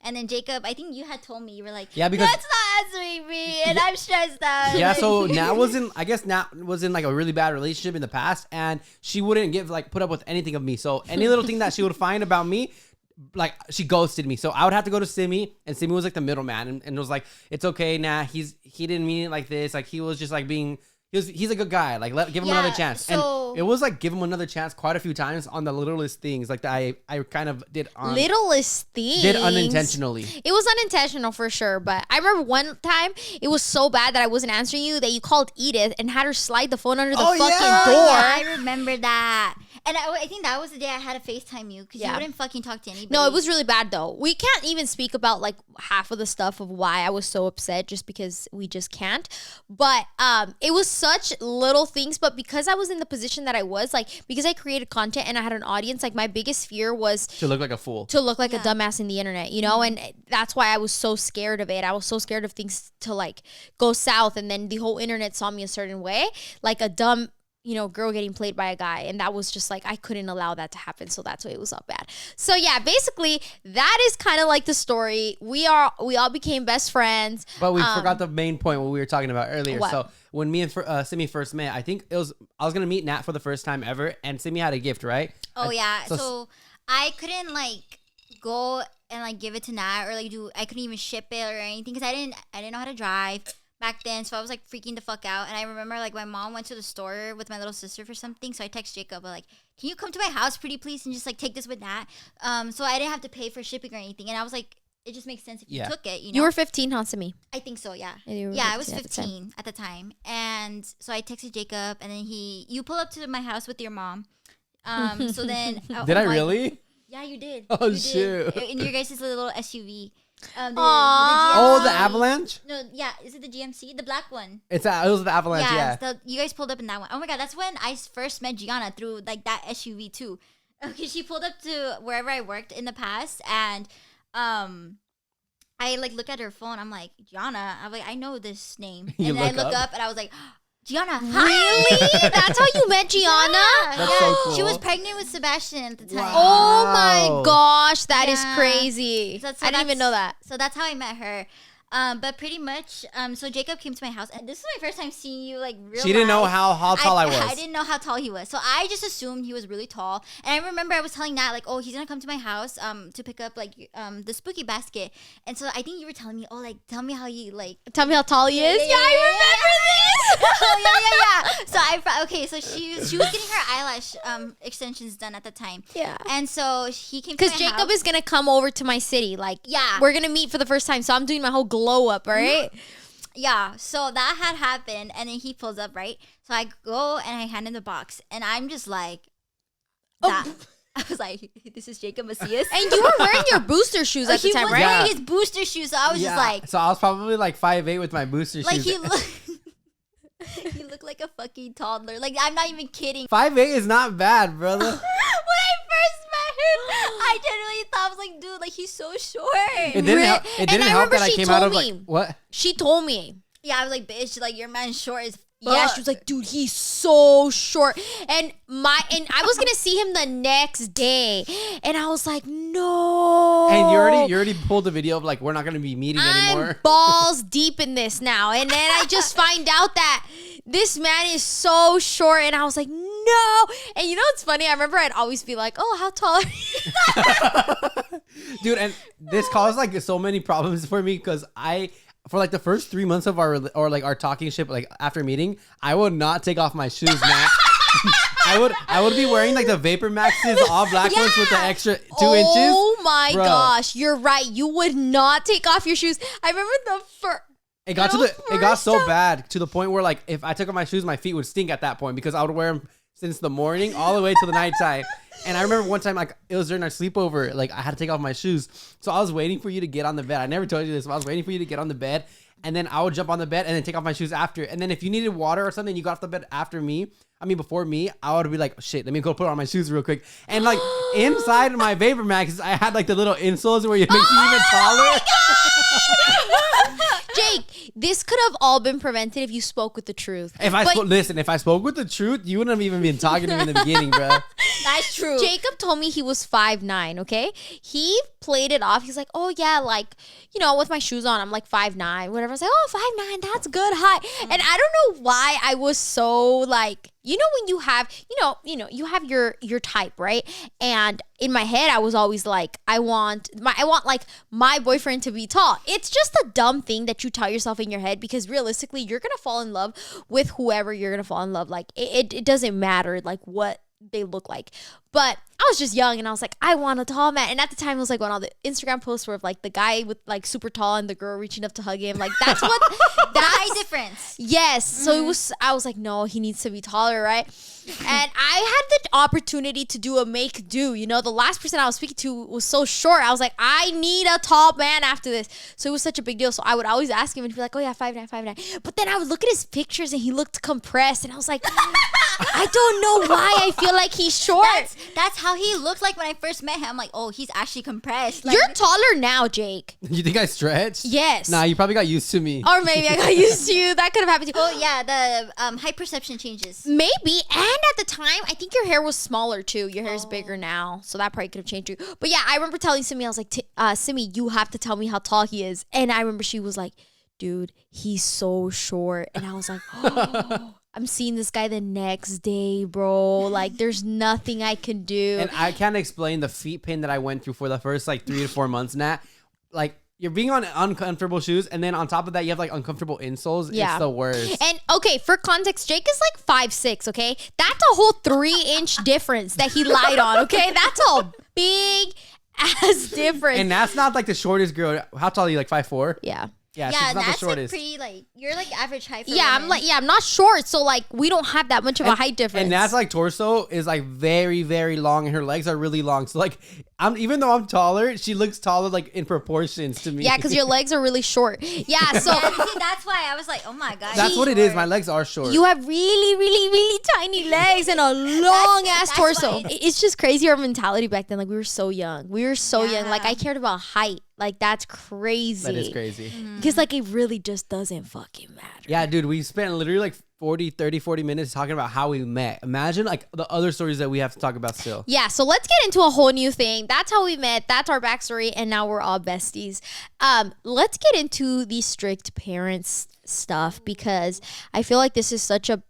And then Jacob, I think you had told me, you were like, yeah, because that's not answering me, and I'm stressed out. Yeah, so Nat was in like a really bad relationship in the past, and she wouldn't put up with anything of me. So any little thing that she would find about me, like, she ghosted me. So I would have to go to Simmi, and Simmi was like the middleman, and was like, it's okay, Nat, he didn't mean it like this. Like, he was just like being, he's a good guy. Like, give him another chance. So, and it was like, give him another chance quite a few times on the littlest things. Like, I kind of did littlest things. Did unintentionally. It was unintentional for sure. But I remember one time it was so bad that I wasn't answering you that you called Edith and had her slide the phone under the fucking door. Yeah, I remember that. And I think that was the day I had to FaceTime you because you wouldn't fucking talk to anybody. No, it was really bad though. We can't even speak about like half of the stuff of why I was so upset just because we just can't. But it was such little things. But because I was in the position that I was, like, because I created content and I had an audience, like my biggest fear was to look like a fool. To look like a dumbass in the internet, And that's why I was so scared of it. I was so scared of things to like go south, and then the whole internet saw me a certain way, like a dumb girl getting played by a guy. And that was just like, I couldn't allow that to happen. So that's why it was all bad. So yeah, basically that is kind of like the story. We all became best friends. But we forgot the main point, what we were talking about earlier. What? So when me and Simmi first met, I think I was going to meet Nat for the first time ever. And Simmi had a gift, right? Oh yeah. So I couldn't like go and like give it to Nat, or like I couldn't even ship it or anything because I didn't know how to drive back then, so I was like freaking the fuck out. And I remember like my mom went to the store with my little sister for something, so I text Jacob like, can you come to my house pretty please and just like take this with Nat, so I didn't have to pay for shipping or anything. And I was like, it just makes sense if you took it, You were 15, huh, Simmi? I think so, yeah. I was 15 at the time. And so I texted Jacob, and then you pull up to my house with your mom. So then did I really? Yeah, you did. Oh, you shoot. did. In your guys' little SUV. The Avalanche? No, yeah. Is it the GMC? The black one. It was the Avalanche, yeah. So you guys pulled up in that one. Oh my God, that's when I first met Gianna through like that SUV too. Okay, she pulled up to wherever I worked in the past, and I like look at her phone. I'm like, Gianna. I'm like, I know this name. And I look up and I was like, Gianna, hi. Really? That's how you met Gianna? That's so cool. She was pregnant with Sebastian at the time. Wow. Oh my gosh, that is crazy. So I didn't even know that. So that's how I met her. But pretty much, so Jacob came to my house, and this is my first time seeing you like real. She didn't know how tall I was. I didn't know how tall he was, so I just assumed he was really tall. And I remember I was telling Nat like, oh, he's gonna come to my house to pick up like the spooky basket. And so I think you were telling me, oh, like tell me how tall he is. Yeah, I remember this. So so she was getting her eyelash extensions done at the time. Yeah. And so he came to my because Jacob house. is gonna come over to my city. Like, yeah, we're gonna meet for the first time. So I'm doing my whole glow up, right? Yeah, so that had happened, and then he pulls up, right? So I go and I hand him the box, and I'm just like, that. I was like, this is JacobMacias. And you were wearing your booster shoes at the time, right? He was wearing his booster shoes, so I was just like. So I was probably like 5'8" with my booster shoes. Like You look like a fucking toddler. Like, I'm not even kidding. 5'8" is not bad, brother. When I first met him, I genuinely thought, I was like, dude, like, he's so short. It didn't help that I came out of like, what? She told me. Yeah, I was like, bitch, like, your man's short as fuck. Yeah, she was like, dude, he's so short. And I was gonna see him the next day. And I was like, no. And you already pulled the video of like, we're not gonna be meeting anymore. I'm balls deep in this now. And then I just find out that this man is so short. And I was like, no. And you know what's funny? I remember I'd always be like, oh, how tall are you? Dude, and this caused like so many problems for me because for like the first 3 months of our talking ship, like after meeting, I would not take off my shoes, man. I would be wearing like the Vapor Maxes, all black ones with the extra 2 inches. Oh my gosh, you're right. You would not take off your shoes. I remember the first. It got so bad to the point where like if I took off my shoes, my feet would stink at that point because I would wear them since the morning all the way to the nighttime. And I remember one time, like, it was during our sleepover, like, I had to take off my shoes. So I was waiting for you to get on the bed. I never told you this, but I was waiting for you to get on the bed. And then I would jump on the bed and then take off my shoes after. And then if you needed water or something, you got off the bed before me, I would be like, shit, let me go put on my shoes real quick. And, like, inside my Vapor Max, I had, like, the little insoles where it makes you even taller. Jake, this could have all been prevented if you spoke with the truth. If I spoke with the truth, you wouldn't have even been talking to me in the beginning, bro. That's true. Jacob told me he was 5'9", okay? He played it off. He's like, oh, yeah, like, you know, with my shoes on, I'm like 5'9", whatever. I was like, oh, 5'9", that's good height. And I don't know why I was so, like, you know, when you have, you have your type, right? And in my head, I was always like, I want like my boyfriend to be tall. It's just a dumb thing that you tell yourself in your head because realistically, you're going to fall in love with whoever you're going to fall in love. Like, it doesn't matter, like, what they look like. But I was just young and I was like, I want a tall man. And at the time it was like when all the Instagram posts were of like the guy with like super tall and the girl reaching up to hug him. Like that's what the height difference. Yes. So I was like, no, he needs to be taller, right? And I had the opportunity to do a make do. You know, the last person I was speaking to was so short. I was like, I need a tall man after this. So it was such a big deal. So I would always ask him and he'd be like, oh yeah, 5'9", 5'9". But then I would look at his pictures and he looked compressed and I was like, I don't know why I feel like he's short. That's how he looked like when I first met him. I'm like, oh, he's actually compressed. Like, you're taller now, Jake. You think I stretched? Yes. Nah, you probably got used to me. Or maybe I got used to you. That could have happened to you. Oh, yeah, the height perception changes. Maybe. And at the time, I think your hair was smaller too. Your hair is bigger now. So that probably could have changed you. But yeah, I remember telling Simmi, I was like, Simmi, you have to tell me how tall he is. And I remember she was like, dude, he's so short. And I was like, oh. I'm seeing this guy the next day, bro. Like, there's nothing I can do. And I can't explain the feet pain that I went through for the first, like, 3 to 4 months, Nat. Like, you're being on uncomfortable shoes, and then on top of that, you have, like, uncomfortable insoles. Yeah. It's the worst. And, okay, for context, Jake is, like, 5'6", okay? That's a whole 3-inch difference that he lied on, okay? That's a big-ass difference. And that's not, like, the shortest girl. How tall are you, like, 5'4"? Yeah. Yeah, she's not that's the shortest. Like pretty, like, you're like average height for women. I'm not short, so like we don't have that much of a height difference. And that's like torso is like very, very long and her legs are really long. So like even though I'm taller, she looks taller like in proportions to me. Yeah, because your legs are really short. Yeah, so that's why I was like, oh my god. That's what it is. My legs are short. You have really, really, really tiny legs and a long ass torso. It's just crazy our mentality back then. Like we were so young. Young. Like I cared about height. Like that's crazy. That is crazy. Because like it really just doesn't fucking matter. Yeah, dude, we spent literally like 40 minutes talking about how we met. Imagine like the other stories that we have to talk about still. Yeah, so let's get into a whole new thing. That's how we met. That's our backstory. And now we're all besties. Let's get into the strict parents stuff because I feel like this is such a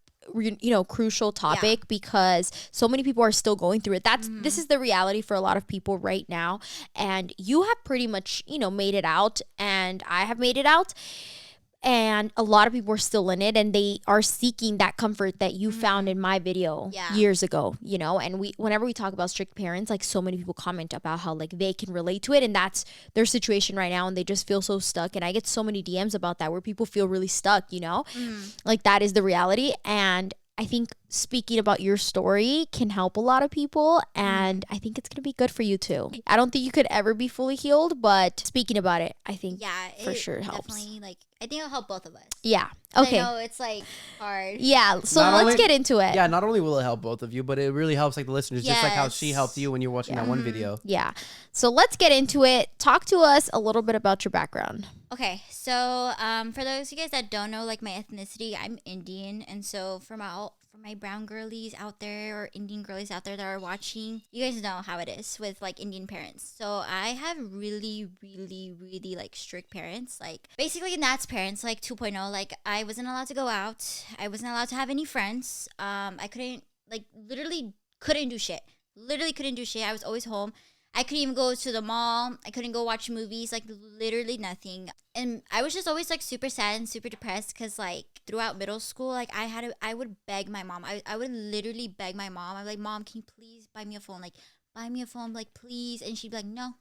crucial topic because so many people are still going through it. This is the reality for a lot of people right now. And you have pretty much, made it out and I have made it out. And a lot of people are still in it and they are seeking that comfort that you found in my video years ago, and whenever we talk about strict parents, like so many people comment about how like they can relate to it and that's their situation right now and they just feel so stuck. And I get so many DMs about that where people feel really stuck, like that is the reality. And I think speaking about your story can help a lot of people, and I think it's going to be good for you too. I don't think you could ever be fully healed, but speaking about it, I think for sure helps. Definitely, like, I think it'll help both of us. Yeah. Okay. I know it's like hard. Yeah. So let's get into it. Yeah, not only will it help both of you, but it really helps like the listeners, just like how she helped you when you're watching that one video. Yeah. So let's get into it. Talk to us a little bit about your background. Okay, so for those of you guys that don't know, like, my ethnicity, I'm Indian, and so for my brown girlies out there or Indian girlies out there that are watching, you guys know how it is with like Indian parents. So I have really, really, really like strict parents, like basically Nat's parents, like 2.0. Like, I wasn't allowed to go out, I wasn't allowed to have any friends. I couldn't, like, literally couldn't do shit. Literally couldn't do shit. I was always home. I couldn't even go to the mall. I couldn't go watch movies, like literally nothing. And I was just always like super sad and super depressed because like throughout middle school, like I would beg my mom. I would literally beg my mom. I'm like, Mom, can you please buy me a phone? Like, buy me a phone, like, please. And she'd be like, no.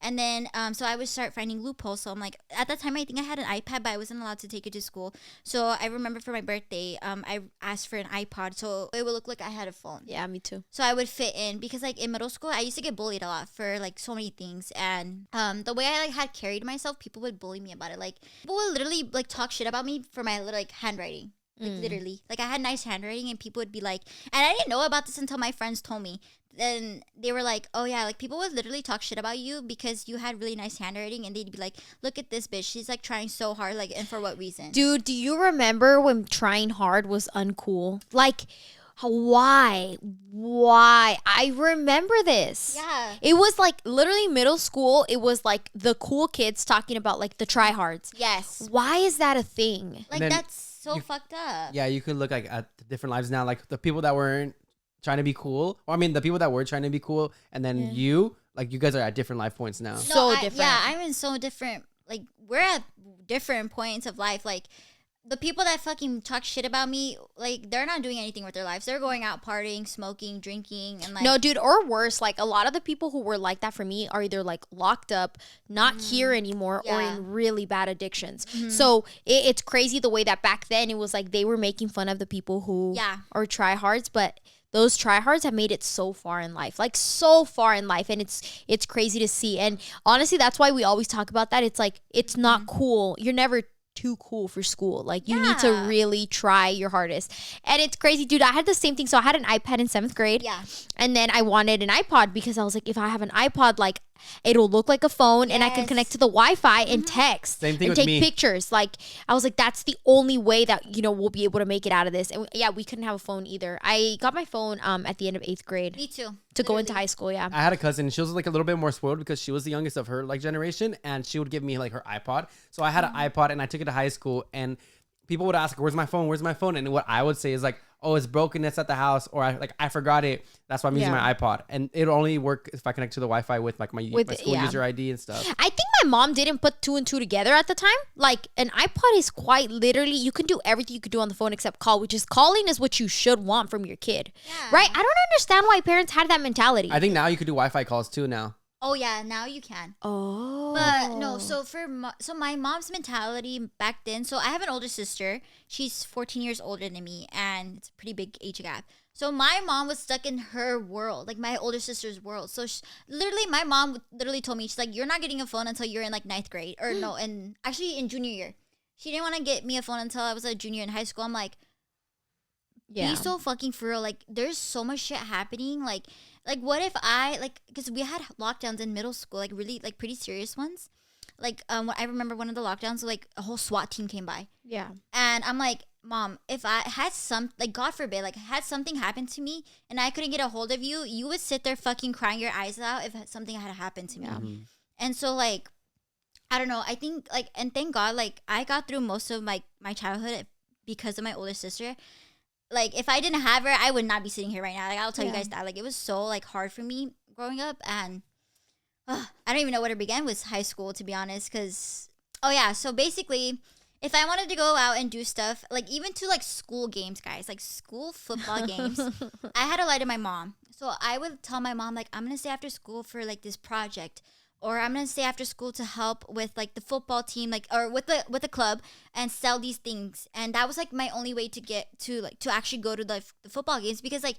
And then so I would start finding loopholes. So I'm like, at that time I think I had an iPad, but I wasn't allowed to take it to school. So I remember for my birthday, I asked for an iPod so it would look like I had a phone. Yeah, me too. So I would fit in because like in middle school I used to get bullied a lot for like so many things, and the way I like had carried myself, people would bully me about it. Like, people would literally like talk shit about me for my little like handwriting. Like, literally, like, I had nice handwriting, and people would be like, and I didn't know about this until my friends told me. Then they were like, oh yeah, like, people would literally talk shit about you because you had really nice handwriting, and they'd be like, look at this bitch, she's like trying so hard, like, and for what reason? Dude, do you remember when trying hard was uncool? Like, why? I remember this. Yeah. It was like literally middle school. It was like the cool kids talking about like the tryhards. Yes. Why is that a thing? Like, that's so fucked up. Yeah, you could look like at the different lives now, like the people that weren't trying to be cool, or I mean the people that were trying to be cool, and then you guys are at different life points now. Different. Yeah, I'm in so different, like, we're at different points of life. Like, the people that fucking talk shit about me, like, they're not doing anything with their lives. They're going out partying, smoking, drinking, and like... No, dude, or worse, like, a lot of the people who were like that for me are either, like, locked up, not here anymore, or in really bad addictions. So, it's crazy the way that back then it was like they were making fun of the people who are tryhards, but those tryhards have made it so far in life, like, so far in life, and it's crazy to see. And honestly, that's why we always talk about that. It's like, it's not cool. You're never too cool for school. Like, you need to really try your hardest. And it's crazy, dude. I had the same thing. So I had an iPad in 7th grade. Yeah. And then I wanted an iPod because I was like, if I have an iPod, like, it'll look like a phone and I can connect to the Wi-Fi and text Same thing and with take pictures. Like, I was like, that's the only way that, you know, we'll be able to make it out of this. And yeah, we couldn't have a phone either. I got my phone at the end of 8th grade. Me too. To go into high school, yeah. I had a cousin. She was like a little bit more spoiled because she was the youngest of her like generation, and she would give me like her iPod. So I had an iPod, and I took it to high school, and people would ask, "Where's my phone? Where's my phone?" And what I would say is like, "Oh, it's broken. It's at the house," or I forgot it. That's why I'm using my iPod, and it'll only work if I connect to the Wi-Fi with like my school user ID and stuff. I think my mom didn't put 2 and 2 together at the time. Like, an iPod is quite literally, you can do everything you could do on the phone except call, which is calling is what you should want from your kid, right? I don't understand why parents had that mentality. I think now you could do Wi-Fi calls too now. Oh yeah, now you can. Oh. But no, so my mom's mentality back then. So I have an older sister. She's 14 years older than me, and it's a pretty big age gap. So my mom was stuck in her world, like my older sister's world. So literally, my mom literally told me, she's like, "You're not getting a phone until you're in like 9th grade, or no, and actually in junior year." She didn't want to get me a phone until I was a junior in high school. I'm like, be so fucking for real. Like, there's so much shit happening. Like what if I, like, because we had lockdowns in middle school, like really, like pretty serious ones. Like, I remember one of the lockdowns, like a whole SWAT team came by. Yeah. And I'm like, Mom, if I had like, God forbid, like, had something happen to me and I couldn't get a hold of you, you would sit there fucking crying your eyes out if something had happened to me. Mm-hmm. And so, like, I don't know. I think, like, and thank God, like, I got through most of my childhood because of my older sister. Like, if I didn't have her, I would not be sitting here right now. Like, I'll tell you guys that. Like, it was so, like, hard for me growing up. And I don't even know where to begin with high school, to be honest. Because, so basically, if I wanted to go out and do stuff, like, even to, like, school games, guys, like, school football games, I had to lie to my mom. So I would tell my mom, like, I'm going to stay after school for, like, this project. or I'm gonna stay after school to help with like the football team, like or with the club and sell these things. And that was like my only way to get to like to actually go to the football games, because like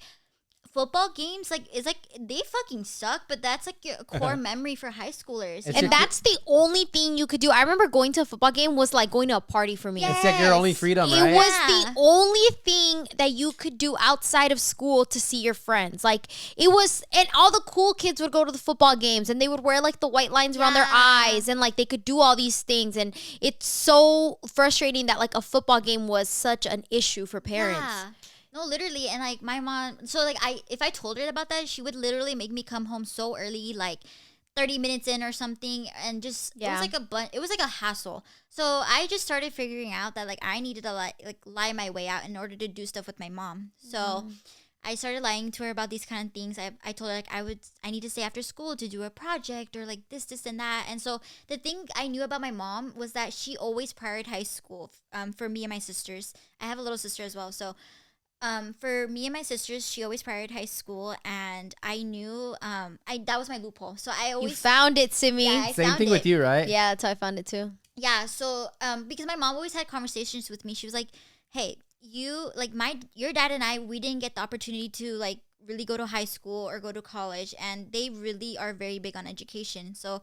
football games like is like they fucking suck, but that's like your core memory for high schoolers. And that's the only thing you could do. I remember going to a football game was like going to a party for me. Yes. It's like your only freedom, right? It was the only thing that you could do outside of school to see your friends. Like it was, and all the cool kids would go to the football games and they would wear like the white lines around their eyes and like they could do all these things. And it's so frustrating that like a football game was such an issue for parents. Yeah. No, literally. And like my mom, so like if I told her about that, she would literally make me come home so early, like 30 minutes in or something, and just it was like a hassle. So I just started figuring out that like I needed to lie my way out in order to do stuff with my mom. So I started lying to her about these kind of things. I told her like I need to stay after school to do a project or like this and that. And so the thing I knew about my mom was that she always prioritized school for me and my sisters. I have a little sister as well, so for me and my sisters, she always prioritized school, and I knew that was my loophole. So I always found it, Simmi. Yeah, same thing with you, right? Yeah, that's how I found it too. Yeah, so because my mom always had conversations with me. She was like, "Hey, you like your dad and I, we didn't get the opportunity to like really go to high school or go to college, and they really are very big on education. So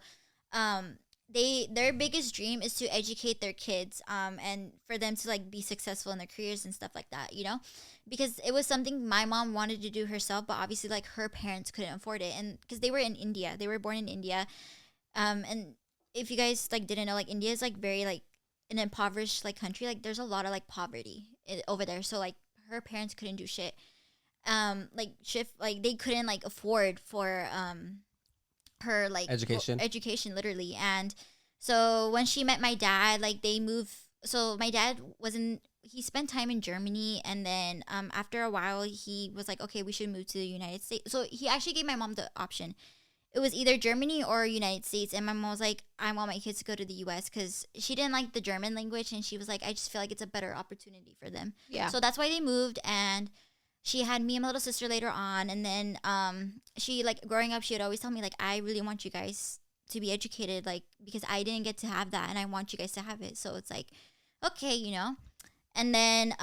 their biggest dream is to educate their kids and for them to like be successful in their careers and stuff like that, you know, because it was something my mom wanted to do herself, but obviously like her parents couldn't afford it, and because they were in India, they were born in India, and if you guys like didn't know, like India is like very like an impoverished like country, like there's a lot of like poverty over there, so like her parents couldn't do shit, like they couldn't like afford for her like education literally. And so when she met my dad, like they moved, so my dad he spent time in Germany, and then after a while he was like, okay, we should move to the United States. So he actually gave my mom the option. It was either Germany or United States, and my mom was like, I want my kids to go to the US, because she didn't like the German language, and she was like, I just feel like it's a better opportunity for them. Yeah. So that's why they moved, and she had me and my little sister later on. And then she like growing up, she would always tell me like, I really want you guys to be educated, like because I didn't get to have that, and I want you guys to have it. So it's like, okay, you know. And then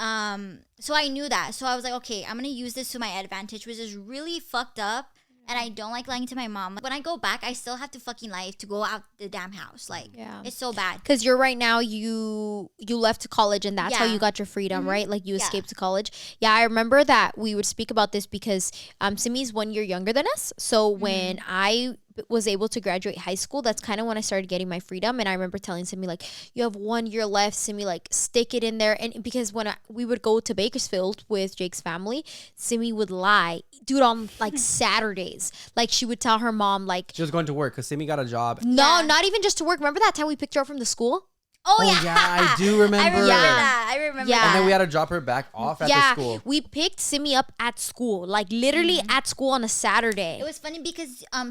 so I knew that, so I was like, okay, I'm gonna use this to my advantage, which is really fucked up. And I don't like lying to my mom. When I go back, I still have to fucking lie to go out the damn house. Like, it's so bad. Because you're right now, you left to college, and that's how you got your freedom, right? Like, you escaped to college. Yeah, I remember that we would speak about this because Simmi's 1 year younger than us. So when I was able to graduate high school, that's kind of when I started getting my freedom. And I remember telling Simmi, like, you have 1 year left, Simmi, like, stick it in there. And because when we would go to Bakersfield with Jake's family, Simmi would lie, dude, on like Saturdays. Like, she would tell her mom, like, she was going to work because Simmi got a job. No, not even just to work. Remember that time we picked her up from the school? Oh yeah, I do remember. I remember that. And then we had to drop her back off at the school. We picked Simmi up at school, like literally at school on a Saturday. It was funny because I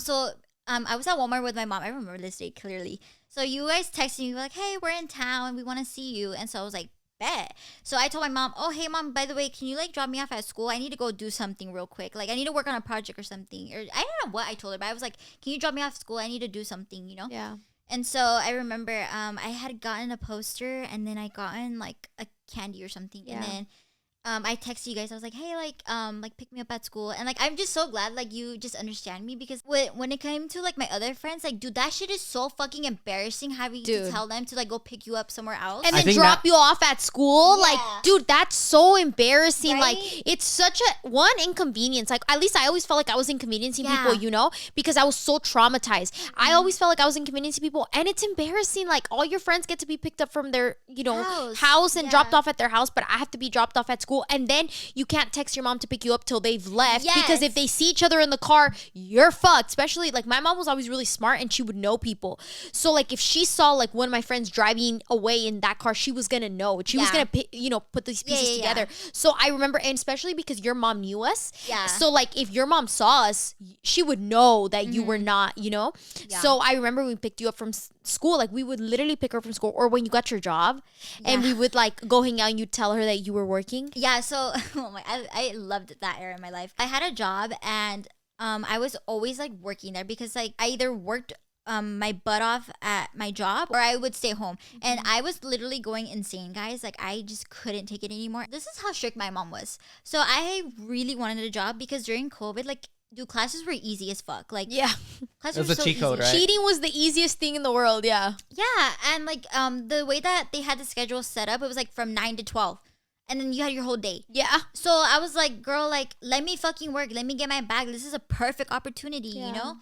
was at Walmart with my mom. I remember this day clearly. So you guys texted me, you were like, hey, we're in town, we want to see you. And so I was like, bet. So I told my mom, oh, hey, mom, by the way, can you like drop me off at school? I need to go do something real quick. Like, I need to work on a project or something. Or I don't know what I told her, but I was like, can you drop me off at school? I need to do something, you know? Yeah. And so I remember I had gotten a poster, and then I gotten like a candy or something. Yeah. And then I texted you guys. I was like, hey, like pick me up at school. And like, I'm just so glad like you just understand me, because when it came to like my other friends, like, dude, that shit is so fucking embarrassing having to tell them to like go pick you up somewhere else and then drop you off at school. Yeah. Like, dude, that's so embarrassing. Right? Like, it's such a inconvenience. Like, at least I always felt like I was inconveniencing people, you know, because I was so traumatized. I always felt like I was inconveniencing people, and it's embarrassing. Like, all your friends get to be picked up from their, you know, house and dropped off at their house, but I have to be dropped off at school. And then you can't text your mom to pick you up till they've left, because if they see each other in the car, you're fucked. Especially like my mom was always really smart, and she would know people. So like if she saw like one of my friends driving away in that car, she was gonna know. She was gonna put these pieces together. So I remember, and especially because your mom knew us. Yeah. So like if your mom saw us, she would know that you were not, you know. Yeah. So I remember when we picked you up from school, like we would literally pick her from school, or when you got your job, and we would like go hang out, and you'd tell her that you were working. Yeah. So I loved that era in my life. I had a job, and I was always like working there, because like I either worked my butt off at my job, or I would stay home. And I was literally going insane, guys. Like, I just couldn't take it anymore. This is how strict my mom was. So I really wanted a job because during COVID, like, dude, classes were easy as fuck. Like, Yeah. classes It was were a so cheat code, easy. right? Cheating was the easiest thing in the world. Yeah. Yeah, and like the way that they had the schedule set up, it was like from 9 to 12. And then you had your whole day. Yeah. So I was like, girl, like, let me fucking work. Let me get my bag. This is a perfect opportunity, you know?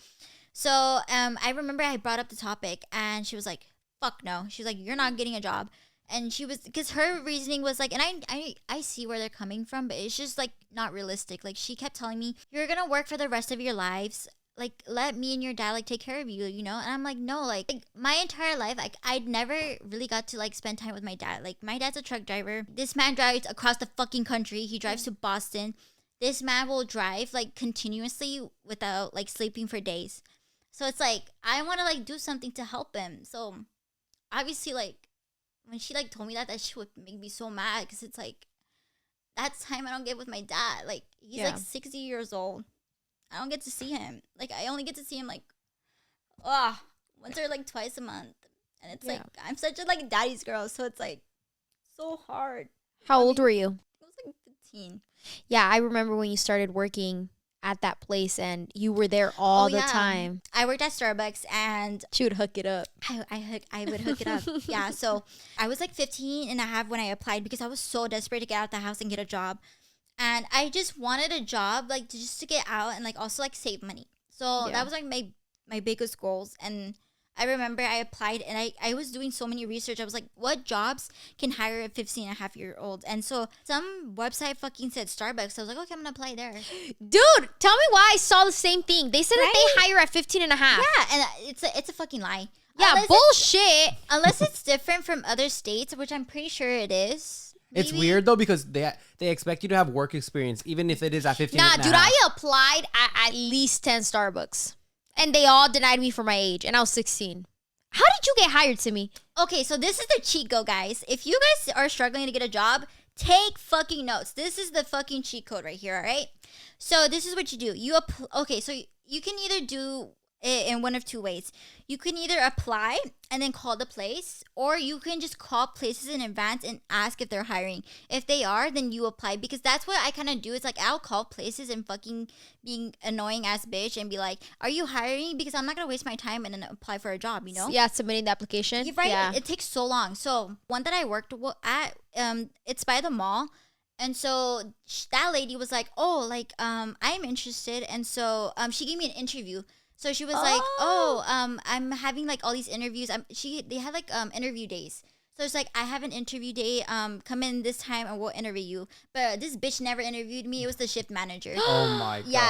So I remember I brought up the topic and she was like, fuck no. She was like, you're not getting a job. And she was, because her reasoning was like, and I see where they're coming from, but it's just like not realistic. Like, she kept telling me, you're going to work for the rest of your lives. Like, let me and your dad like take care of you, you know? And I'm like, no, like my entire life, like, I'd never really got to like spend time with my dad. Like, my dad's a truck driver. This man drives across the fucking country. He drives to Boston. This man will drive like continuously without like sleeping for days. So it's like, I want to like do something to help him. So obviously, like, when she like told me that shit would make me so mad, because it's like, that's time I don't get with my dad. Like, he's like 60 years old. I don't get to see him. Like, I only get to see him like, once or like twice a month. And it's like, I'm such a like daddy's girl, so it's like so hard. How old were you? I was like 15. Yeah, I remember when you started working at that place and you were there all the time. I worked at Starbucks and She would hook it up. I would hook it up. Yeah, so I was like 15 and a half when I applied because I was so desperate to get out of the house and get a job. And I just wanted a job, like, just to get out and, like, also, like, save money. So that was, like, my biggest goals. And I remember I applied and I was doing so many research. I was like, what jobs can hire a 15-and-a-half-year-old? And so some website fucking said Starbucks. So I was like, okay, I'm going to apply there. Dude, tell me why I saw the same thing. They said that they hire at 15 and a half. Yeah, and it's a fucking lie. Yeah, bullshit. Unless it's different from other states, which I'm pretty sure it is. It's Maybe. weird though because they expect you to have work experience even if it is at 15. Nah, dude, I applied at least 10 Starbucks. And they all denied me for my age. And I was 16. How did you get hired, Simmi? Okay, so this is the cheat code, guys. If you guys are struggling to get a job, take fucking notes. This is the fucking cheat code right here, all right? So this is what you do. Okay, so you can either do it in one of two ways. You can either apply and then call the place, or you can just call places in advance and ask if they're hiring. If they are, then you apply, because that's what I kind of do. It's like, I'll call places and fucking being annoying ass bitch and be like, are you hiring? Because I'm not gonna waste my time and then apply for a job, you know? Yeah, submitting the application. Right. Yeah. It takes so long. So one that I worked at, it's by the mall. And so that lady was like, oh, like, I'm interested. And so she gave me an interview. So she was like, I'm having like all these interviews. They had like interview days. So it's like, I have an interview day. Come in this time and we'll interview you. But this bitch never interviewed me. It was the shift manager. Oh my god. Yeah.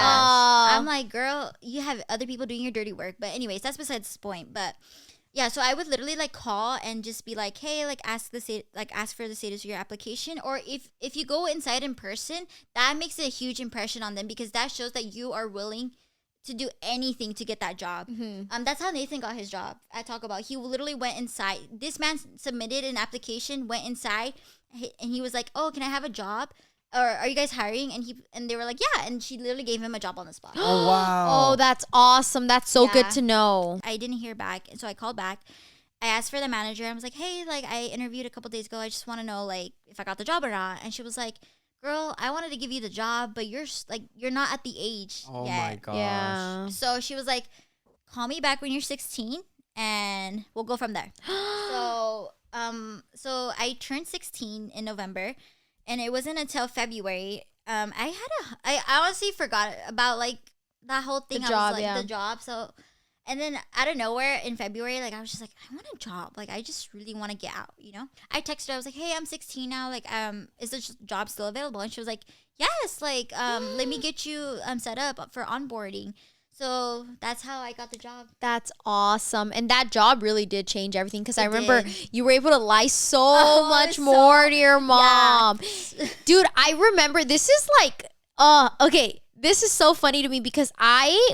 I'm like, girl, you have other people doing your dirty work. But anyways, that's besides the point. But yeah, so I would literally like call and just be like, hey, like ask for the status of your application. Or if you go inside in person, that makes a huge impression on them, because that shows that you are willing to do anything to get that job. That's how Nathan got his job at Taco Bell. He literally went inside. This man submitted an application, went inside, and he was like, oh, can I have a job? Or are you guys hiring? And they were like, yeah. And she literally gave him a job on the spot. Oh wow. Oh, that's awesome. That's so good to know. I didn't hear back, and so I called back. I asked for the manager. I was like, hey, like, I interviewed a couple days ago. I just want to know, like, if I got the job or not. And she was like, girl, I wanted to give you the job, but you're not at the age Oh yet. my gosh. Yeah. So she was like, call me back when you're 16 and we'll go from there. So I turned 16 in November, and it wasn't until February. I honestly forgot about like that whole thing. The job, the job. So, and then out of nowhere in February, like, I was just like, I want a job. Like, I just really want to get out, you know? I texted her. I was like, hey, I'm 16 now. Like, is this job still available? And she was like, yes. Like, let me get you set up for onboarding. So that's how I got the job. That's awesome. And that job really did change everything, because I remember you were able to lie so much more to your mom. Yeah. Dude, I remember, this is like, okay, this is so funny to me, because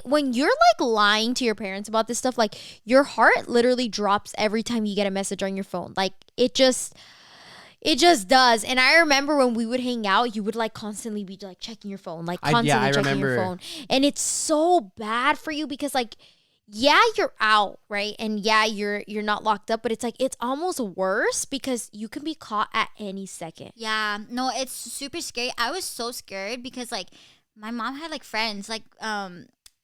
when you're like lying to your parents about this stuff, like, your heart literally drops every time you get a message on your phone. Like, it just does. And I remember when we would hang out, you would like constantly be like checking your phone, like constantly checking your phone. And it's so bad for you, because like, yeah, you're out, right? And yeah, you're not locked up, but it's like it's almost worse because you can be caught at any second. Yeah, no, it's super scary. I was so scared because like my mom had like friends like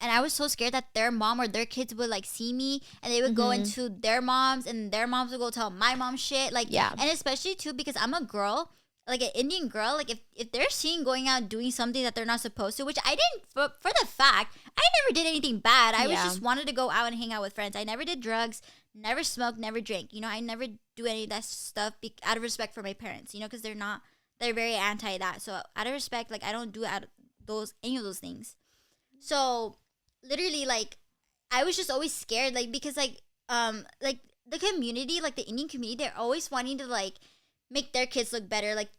and I was so scared that their mom or their kids would like see me and they would go into their moms and their moms would go tell my mom shit. Like, Yeah. And especially too because I'm a girl, like an Indian girl, like if they're seen going out doing something that they're not supposed to, which I didn't for the fact, I never did anything bad. I was just wanted to go out and hang out with friends. I never did drugs, never smoked, never drank. You know, I never do any of that stuff out of respect for my parents, you know, because they're very anti that. So out of respect, like I don't do any of those things. So literally like I was just always scared like because like the community, like the Indian community, they're always wanting to like make their kids look better, like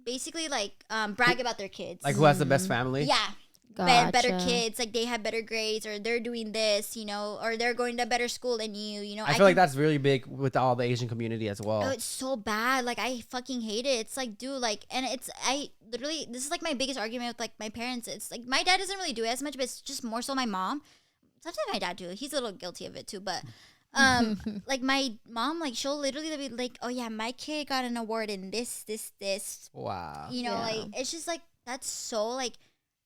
basically like brag about their kids, Like who has the best family? yeah. Gotcha. Better kids, like they have better grades or they're doing this, you know, or they're going to better school than you know. I feel like that's really big with all the Asian community as well. Oh, it's so bad. Like I fucking hate it. It's like, dude, like, and I literally, this is like my biggest argument with like my parents. It's like my dad doesn't really do it as much, but it's just more so my mom. Sometimes my dad too. He's a little guilty of it too, but like my mom, like she'll literally be like, oh yeah, my kid got an award in this. Wow. You know, like it's just like that's so like.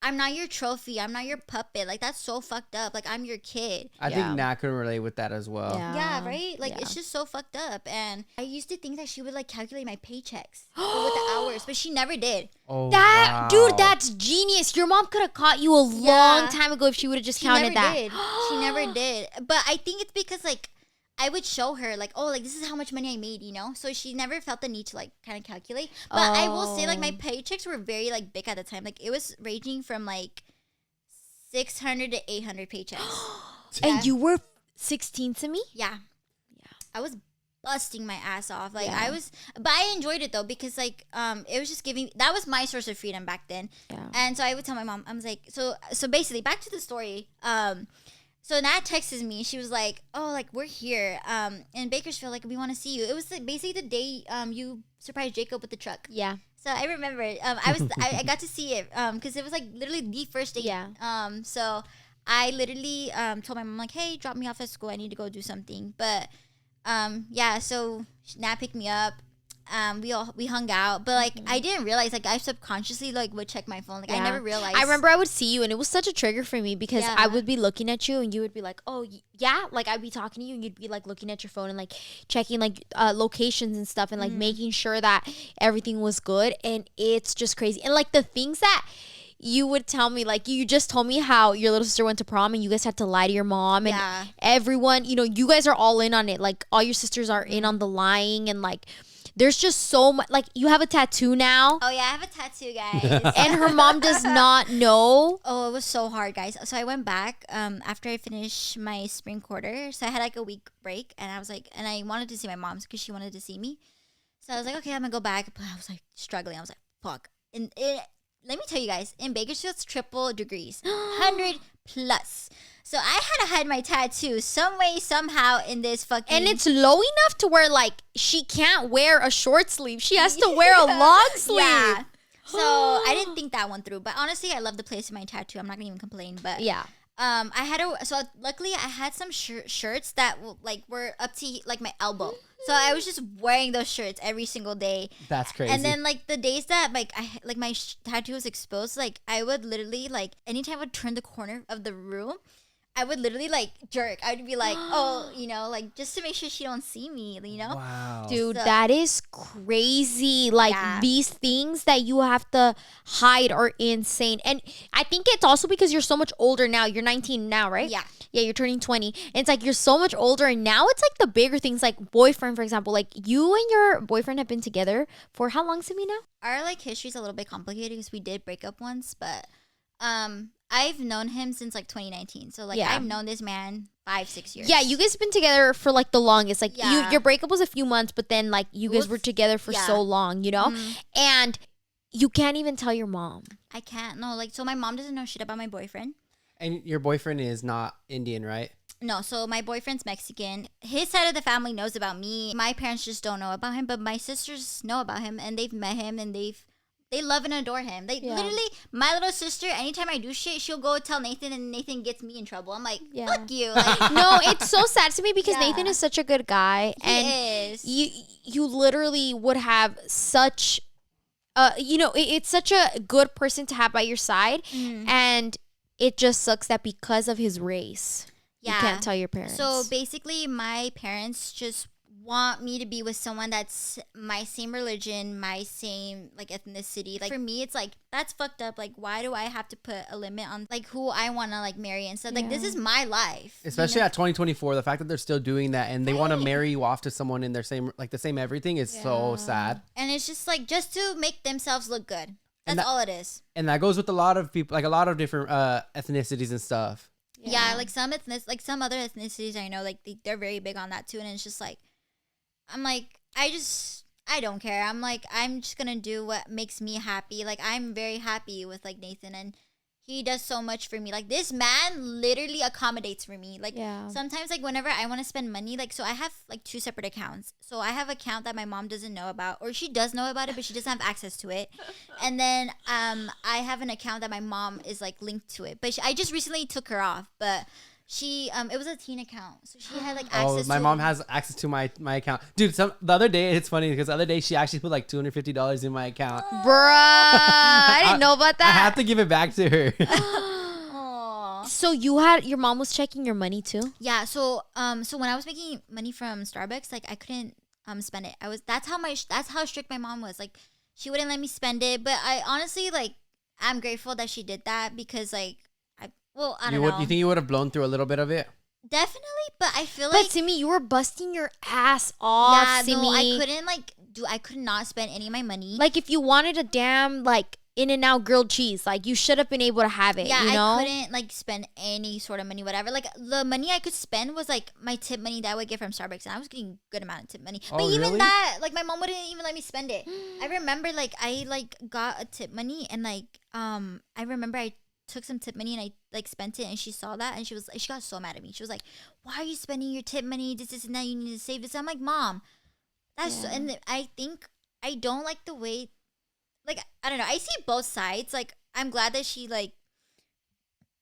I'm not your trophy. I'm not your puppet. Like, that's so fucked up. Like, I'm your kid. I think Nat can relate with that as well. Yeah, right? Like, it's just so fucked up. And I used to think that she would, like, calculate my paychecks with the hours, but she never did. Oh, Dude, that's genius. Your mom could have caught you a long time ago if she would have just counted that. She never did. But I think it's because, like, I would show her, like, oh, like, this is how much money I made, you know? So she never felt the need to, like, kind of calculate. But I will say, like, my paychecks were very, like, big at the time. Like, it was ranging from, like, 600 to 800 paychecks. And you were 16 to me? Yeah. I was busting my ass off. Like, but I enjoyed it, though, because, like, it was just that was my source of freedom back then. Yeah. And so I would tell my mom, I was like, so basically, back to the story, so Nat texted me. She was like, "Oh, like we're here, in Bakersfield. Like we want to see you." It was like basically the day you surprised Jacob with the truck. Yeah. So I remember it. I got to see it because it was like literally the first day. Yeah. So I literally told my mom like, "Hey, drop me off at school. I need to go do something." But yeah. So Nat picked me up. We hung out, but like I didn't realize, like I subconsciously like would check my phone. Like I never realized. I remember I would see you and it was such a trigger for me because I would be looking at you and you would be like, oh yeah, like I'd be talking to you and you'd be like looking at your phone and like checking like locations and stuff and like making sure that everything was good. And it's just crazy. And like the things that you would tell me, like you just told me how your little sister went to prom and you guys had to lie to your mom and everyone, you know, you guys are all in on it. Like all your sisters are in on the lying and like there's just so much. Like you have a tattoo now. Oh yeah, I have a tattoo, guys. And her mom does not know. Oh, it was so hard, guys. So I went back after I finished my spring quarter. So I had like a week break, and I was like, and I wanted to see my mom because she wanted to see me. So I was like, okay, I'm gonna go back. But I was like struggling. I was like, fuck. And let me tell you guys, in Bakersfield, it's triple degrees, 100 plus. So I had to hide my tattoo some way, somehow in this fucking... And it's low enough to where, like, she can't wear a short sleeve. She has to wear a long sleeve. Yeah. So I didn't think that one through. But honestly, I love the place of my tattoo. I'm not going to even complain. But yeah. So luckily I had some shirts that like were up to like my elbow. So I was just wearing those shirts every single day. That's crazy. And then like the days that like my tattoo was exposed, like I would literally like anytime I would turn the corner of the room, I would literally like jerk. I would be like, oh, you know, like just to make sure she don't see me, you know? Wow. Dude, that is crazy. Like these things that you have to hide are insane. And I think it's also because you're so much older now. You're 19 now, right? Yeah. Yeah, you're turning 20. And it's like you're so much older. And now it's like the bigger things like boyfriend, for example. Like you and your boyfriend have been together for how long, Simmi, now? Our like history's a little bit complicated because we did break up once, but I've known him since like 2019. So like I've known this man 5-6 years. Yeah, you guys have been together for like the longest. Like your breakup was a few months, but then like you guys were together for so long, you know? Mm-hmm. And you can't even tell your mom. I can't. No, like so my mom doesn't know shit about my boyfriend. And your boyfriend is not Indian, right? No, so my boyfriend's Mexican. His side of the family knows about me. My parents just don't know about him, but my sisters know about him and they've met him and they've they love and adore him. Like literally, my little sister, anytime I do shit, she'll go tell Nathan, and Nathan gets me in trouble. I'm like, fuck you. Like, no, it's so sad to me because Nathan is such a good guy, he is. you literally would have such, it's such a good person to have by your side, and it just sucks that because of his race, you can't tell your parents. So basically, my parents just want me to be with someone that's my same religion, my same like ethnicity. Like for me, it's like that's fucked up. Like why do I have to put a limit on like who I want to like marry and stuff? Like this is my life. Especially at 2024, the fact that they're still doing that and they want to marry you off to someone in their same like the same everything is so sad. And it's just like just to make themselves look good. That's all it is. And that goes with a lot of people, like a lot of different ethnicities and stuff. Yeah, like some other ethnicities I know, like they're very big on that too. And it's just like, I'm like, I don't care. I'm like, I'm just gonna do what makes me happy. Like, I'm very happy with like Nathan, and he does so much for me. Like, this man literally accommodates for me. Like, sometimes like whenever I want to spend money, like, so I have like 2 separate accounts. So I have an account that my mom doesn't know about, or she does know about it, but she doesn't have access to it. And then I have an account that my mom is like linked to it, but I just recently took her off, but. She it was a teen account, so she had like access. My mom has access to my account, dude. The other day it's funny because the other day she actually put like $250 in my account. Bruh, I didn't know about that. I have to give it back to her. So your mom was checking your money too? Yeah. So so when I was making money from Starbucks, like I couldn't spend it. That's how strict my mom was. Like she wouldn't let me spend it. But I honestly like I'm grateful that she did that because like. I don't know. You think you would have blown through a little bit of it? Definitely, but I feel like... But Simmi, you were busting your ass off, Yeah, Simmi. no, I could not spend any of my money. Like, if you wanted a damn, like, In-N-Out grilled cheese, like, you should have been able to have it, you know? I couldn't, like, spend any sort of money, whatever. Like, the money I could spend was, like, my tip money that I would get from Starbucks, and I was getting a good amount of tip money. But even really? that, like, my mom wouldn't even let me spend it. I remember, like, I, like, got a tip money, and, like, I remember I took some tip money and I like spent it, and she saw that and she got so mad at me. She was like, "Why are you spending your tip money? This and that. You need to save this." I'm like, "Mom, that's..." And I think I don't like the way, like I don't know. I see both sides. Like I'm glad that she like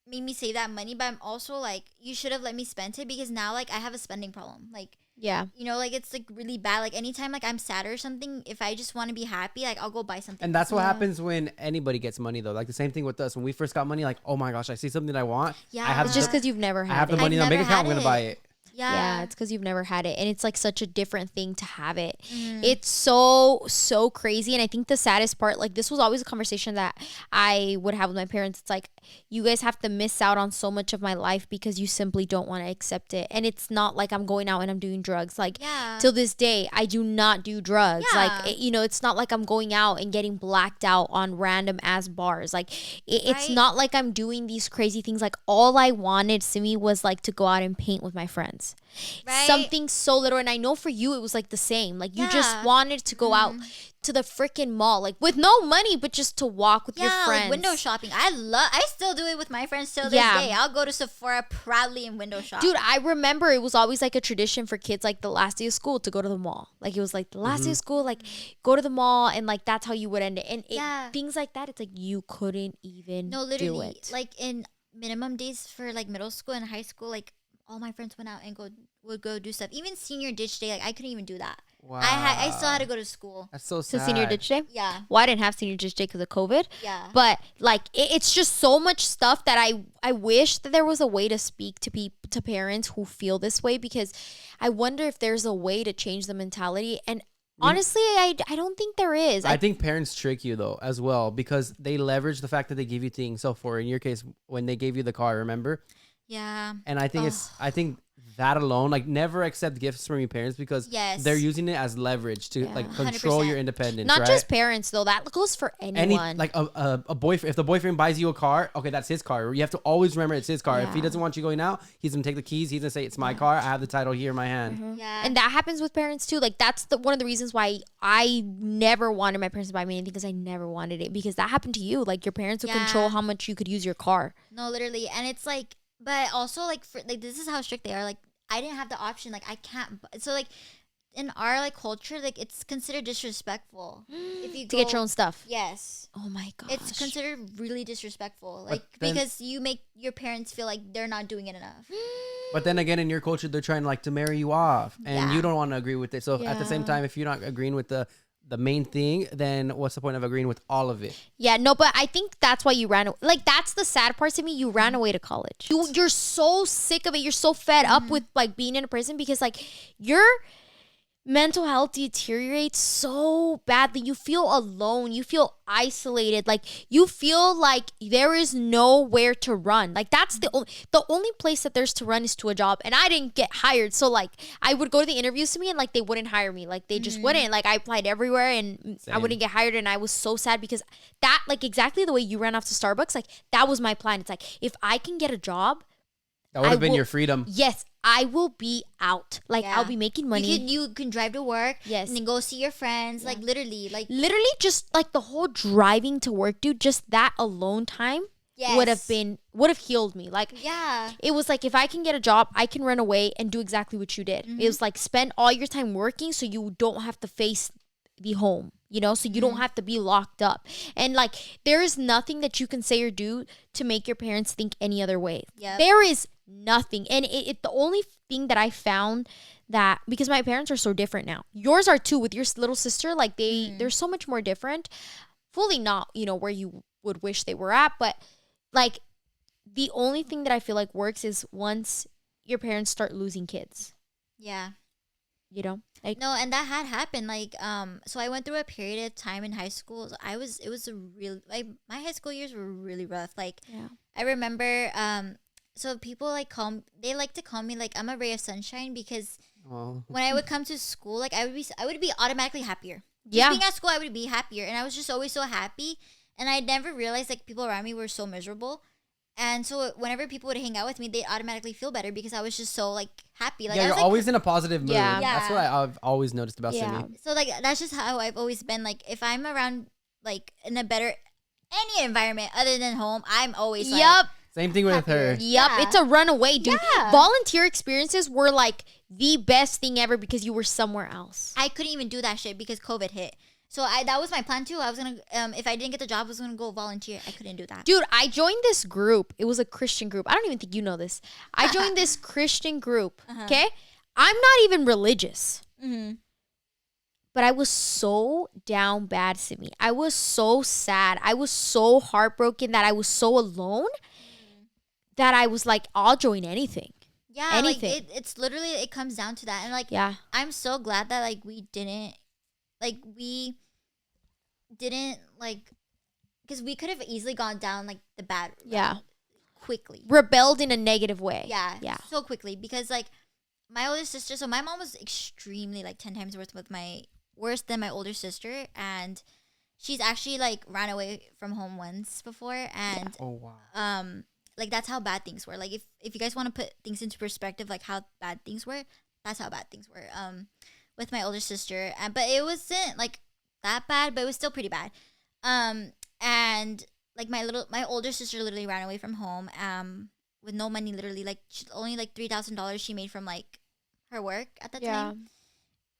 made me save that money, but I'm also like, you should have let me spend it because now like I have a spending problem. Like. Yeah. You know, like it's like really bad. Like anytime like I'm sad or something, if I just want to be happy, like I'll go buy something. And that's what happens when anybody gets money though. Like the same thing with us. When we first got money, like, oh my gosh, I see something that I want. Yeah. It's just because you've never had it. I have the money in my bank account, I'm going to buy it. Yeah, it's because you've never had it, and it's like such a different thing to have it. It's so crazy. And I think the saddest part, like this was always a conversation that I would have with my parents. It's like, you guys have to miss out on so much of my life because you simply don't want to accept it. And it's not like I'm going out and I'm doing drugs. Like till this day, I do not do drugs. Like it's not like I'm going out and getting blacked out on random ass bars. Like it's not like I'm doing these crazy things. Like all I wanted, Simmi, was like to go out and paint with my friends. Something so little. And I know for you it was like the same. Like you just wanted to go out to the freaking mall, like with no money, but just to walk with your friends. Like window shopping. I still do it with my friends till this day. I'll go to Sephora proudly and window shop. Dude, I remember it was always like a tradition for kids, like the last day of school, to go to the mall. Like it was like the last day of school, like go to the mall, and like that's how you would end it. And things like that, it's like you couldn't even do it. Like in minimum days for like middle school and high school, like all my friends went out and would go do stuff. Even senior ditch day, like I couldn't even do that. Wow. I still had to go to school. That's so sad. So senior ditch day? Yeah. Well, I didn't have senior ditch day because of COVID. Yeah. But like it's just so much stuff that I wish that there was a way to speak to parents who feel this way, because I wonder if there's a way to change the mentality. And honestly, I don't think there is. I think parents trick you though as well, because they leverage the fact that they give you things. So for in your case, when they gave you the car, remember? Yeah. And I think I think that alone, like never accept gifts from your parents because they're using it as leverage to like control 100%. Your independence. Not just parents though. That goes for anyone. Like a boyfriend. If the boyfriend buys you a car, okay, that's his car. You have to always remember it's his car. If he doesn't want you going out, he's gonna take the keys. He's gonna say it's my car. I have the title here in my hand. Yeah. And that happens with parents too. Like that's one of the reasons why I never wanted my parents to buy me anything, because I never wanted it, because that happened to you. Like your parents would control how much you could use your car. No, literally. And it's like, but also like for like this is how strict they are. Like I didn't have the option. Like I can't. So like in our like culture, like it's considered disrespectful if you To get your own stuff. Yes. Oh my gosh. It's considered really disrespectful, like then- because you make your parents feel like they're not doing it enough. But then again, in your culture, they're trying like to marry you off, and Yeah. you don't want to agree with it. So at the same Yeah. time, if you're not agreeing with the main thing, then what's the point of agreeing with all of it? Yeah, no, but I think that's why you ran away. Like, that's the sad part to me. You ran away to college. You're so sick of it. You're so fed up with like being in a prison because like your mental health deteriorates so badly. You feel alone. You feel isolated. Like you feel like there is nowhere to run. Like that's the only place that there's to run is to a job. And I didn't get hired. So like I would go to the interviews to me and like they wouldn't hire me. Like they just wouldn't. Like I applied everywhere and I Same. wouldn't get hired. And I was so sad because that like exactly the way you ran off to Starbucks, like that was my plan. It's like if I can get a job, That would have been will- your freedom. yes, I will be out. Like Yeah. I'll be making money. You can drive to work. Yes. And then go see your friends. Like literally, like Literally just like the whole driving to work, dude, just that alone time would have healed me. Like Yeah. it was like if I can get a job, I can run away and do exactly what you did. It was like spend all your time working so you don't have to face the home, you know, so you don't have to be locked up. And like there is nothing that you can say or do to make your parents think any other way. Yep. There is nothing. And the only thing that I found that because my parents are so different now. Yours are too with your little sister, like they're so much more different. Fully not, you know, where you would wish they were at, but like the only thing that I feel like works is once your parents start losing kids, Yeah. you know? Like No, and that had happened. Like, so I went through a period of time in high school. It was a real, like, my high school years were really rough. Like, yeah. I remember, so people like they like to call me like I'm a ray of sunshine because Oh. when I would come to school, like I would be automatically happier. Just Yeah. being at school, I would be happier, and I was just always so happy. And I never realized like people around me were so miserable. And so whenever people would hang out with me, they'd automatically feel better because I was just so like happy. Like Yeah, I you're was like, always in a positive mood. Yeah. That's what I've always noticed about Yeah. Simmi. so like that's just how I've always been. Like if I'm around like in a better any environment other than home, I'm always like, Yep. Same thing with Happier. her. Yep. Yeah. It's a runaway, dude. Yeah. Volunteer experiences were like the best thing ever because you were somewhere else. I couldn't even do that shit because COVID hit. So that was my plan too. I was gonna if I didn't get the job, I was gonna go volunteer. I couldn't do that. Dude, I joined this group. It was a Christian group. I don't even think you know this. I joined this Christian group. Okay? I'm not even religious. Mm-hmm. But I was so down bad, Simmi. I was so sad. I was so heartbroken that I was so alone that I was like, I'll join anything. Yeah, Anything. like it's literally it comes down to that, and like Yeah. I'm so glad that like we didn't like because we could have easily gone down like the bad route Yeah. quickly. Rebelled in a negative way. Yeah, Yeah. so quickly because like my older sister. So my mom was extremely like 10 times worse than my older sister, and she's actually like ran away from home once before, and Oh wow. like that's how bad things were. Like if you guys want to put things into perspective, like how bad things were, that's how bad things were. With my older sister, but it wasn't like that bad, but it was still pretty bad. And like my older sister literally ran away from home, with no money. Literally, like only like $3,000 she made from like her work at the time.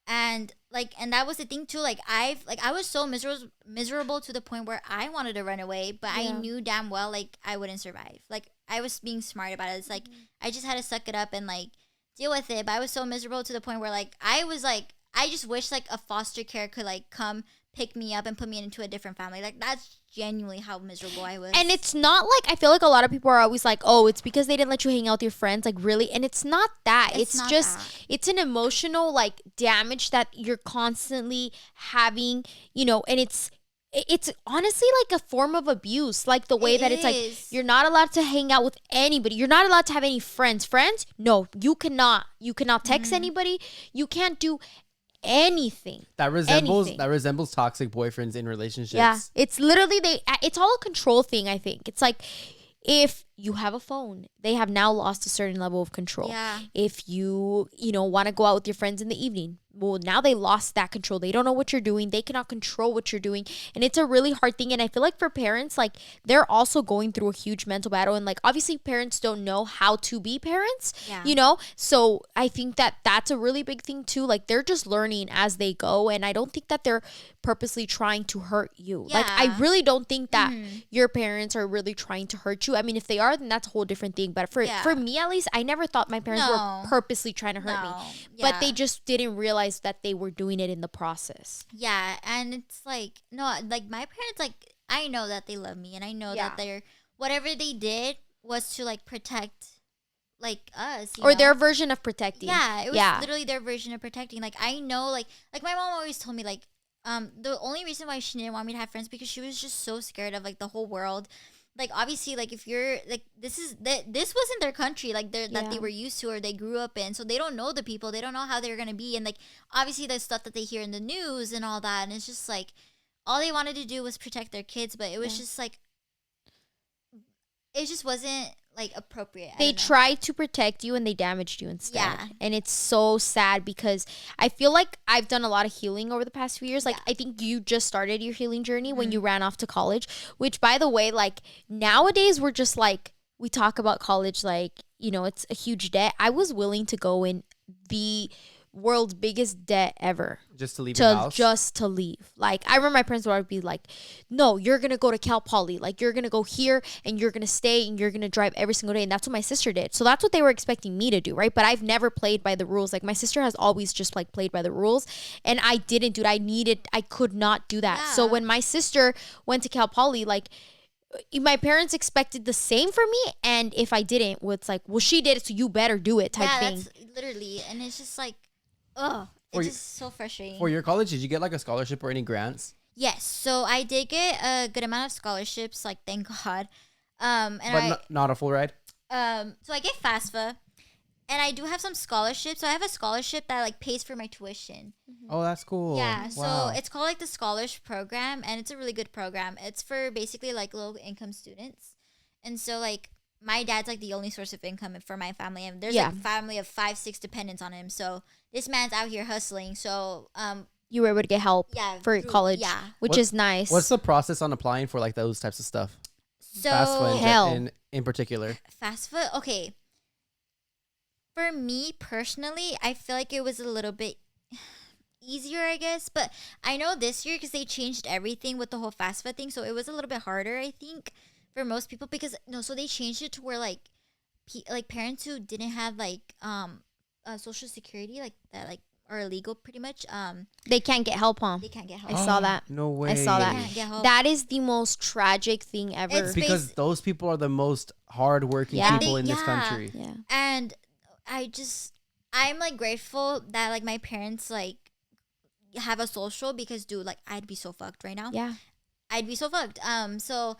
And that was the thing too. Like I was so miserable to the point where I wanted to run away, but I Yeah. knew damn well like I wouldn't survive. Like I was being smart about it. It's like I just had to suck it up and like deal with it. But I was so miserable to the point where like I was like I just wish like a foster care could like come pick me up and put me into a different family. Like that's genuinely how miserable I was. And it's not like I feel like a lot of people are always like, oh, it's because they didn't let you hang out with your friends. Like really, and it's not that. It's It's not just that. it's an emotional like damage that you're constantly having, you know, and it's honestly like a form of abuse. Like the way It that it's is. like you're not allowed to hang out with anybody. You're not allowed to have any friends. Friends? No, you cannot. You cannot text anybody. You can't do anything. That resembles toxic boyfriends in relationships. Yeah, it's literally it's all a control thing. I think it's like if you have a phone. They have now lost a certain level of control. Yeah. If you want to go out with your friends in the evening, well, now they lost that control. They don't know what you're doing. They cannot control what you're doing. And it's a really hard thing. And I feel like for parents, like, they're also going through a huge mental battle. And, like, obviously parents don't know how to be parents, So I think that that's a really big thing too. Like, they're just learning as they go. And I don't think that they're purposely trying to hurt you. Yeah. Like, I really don't think that your parents are really trying to hurt you. I mean, if they are, then that's a whole different thing. But for me, at least, I never thought my parents were purposely trying to hurt me. Yeah. But they just didn't realize that they were doing it in the process. Yeah, and it's like, no, like, my parents, like, I know that they love me, and I know that they're, whatever they did was to, like, protect, like, us, or their version of protecting. Yeah, it was literally their version of protecting. Like, I know, like my mom always told me, like, the only reason why she didn't want me to have friends because she was just so scared of, like, the whole world. Like, obviously, like, if you're, like, this wasn't their country, like, that they were used to or they grew up in. So they don't know the people. They don't know how they're going to be. And, like, obviously, there's stuff that they hear in the news and all that. And it's just, like, all they wanted to do was protect their kids. But it was just, like, it just wasn't, like, appropriate. They tried to protect you and they damaged you instead. Yeah. And it's so sad because I feel like I've done a lot of healing over the past few years. Like, I think you just started your healing journey when you ran off to college, which, by the way, like, nowadays we're just like, we talk about college like, it's a huge debt. I was willing to go in the world's biggest debt ever just to leave your house, just to leave. Like, I remember my parents would be like, no, you're gonna go to Cal Poly, like, you're gonna go here and you're gonna stay and you're gonna drive every single day. And that's what my sister did, so that's what they were expecting me to do, right? But I've never played by the rules. Like, my sister has always just, like, played by the rules, and I didn't do it. I could not do that. So when my sister went to Cal Poly, like, my parents expected the same for me, and if I didn't, well, it's like, well, she did it, so you better do it type thing. That's literally, and it's just like, oh, it's just so frustrating. For your college, did you get, like, a scholarship or any grants? Yes, so I did get a good amount of scholarships, like, thank God. But not a full ride? So I get FAFSA, and I do have some scholarships. So I have a scholarship that, like, pays for my tuition. Oh, that's cool. Yeah, Wow. so it's called, like, the Scholarship Program, and it's a really good program. It's for basically, like, low-income students. And so, like, my dad's, like, the only source of income for my family, and there's like a family of 5-6 dependents on him. So this man's out here hustling. So you were able to get help for college, which is nice. What's the process on applying for, like, those types of stuff? So FAFSA in particular. FAFSA, okay. For me personally, I feel like it was a little bit easier, I guess. But I know this year, because they changed everything with the whole FAFSA thing, so it was a little bit harder, I think, for most people. Because so they changed it to where, like, parents who didn't have, like, social security, like, that, like, are illegal pretty much, they can't get help, huh? They can't get help. I saw that. No way. I saw that. They can't get help. That is the most tragic thing ever. It's because those people are the most hardworking people in this country. Yeah. And I'm, like, grateful that, like, my parents, like, have a social, because, dude, like, I'd be so fucked right now. Yeah. I'd be so fucked. So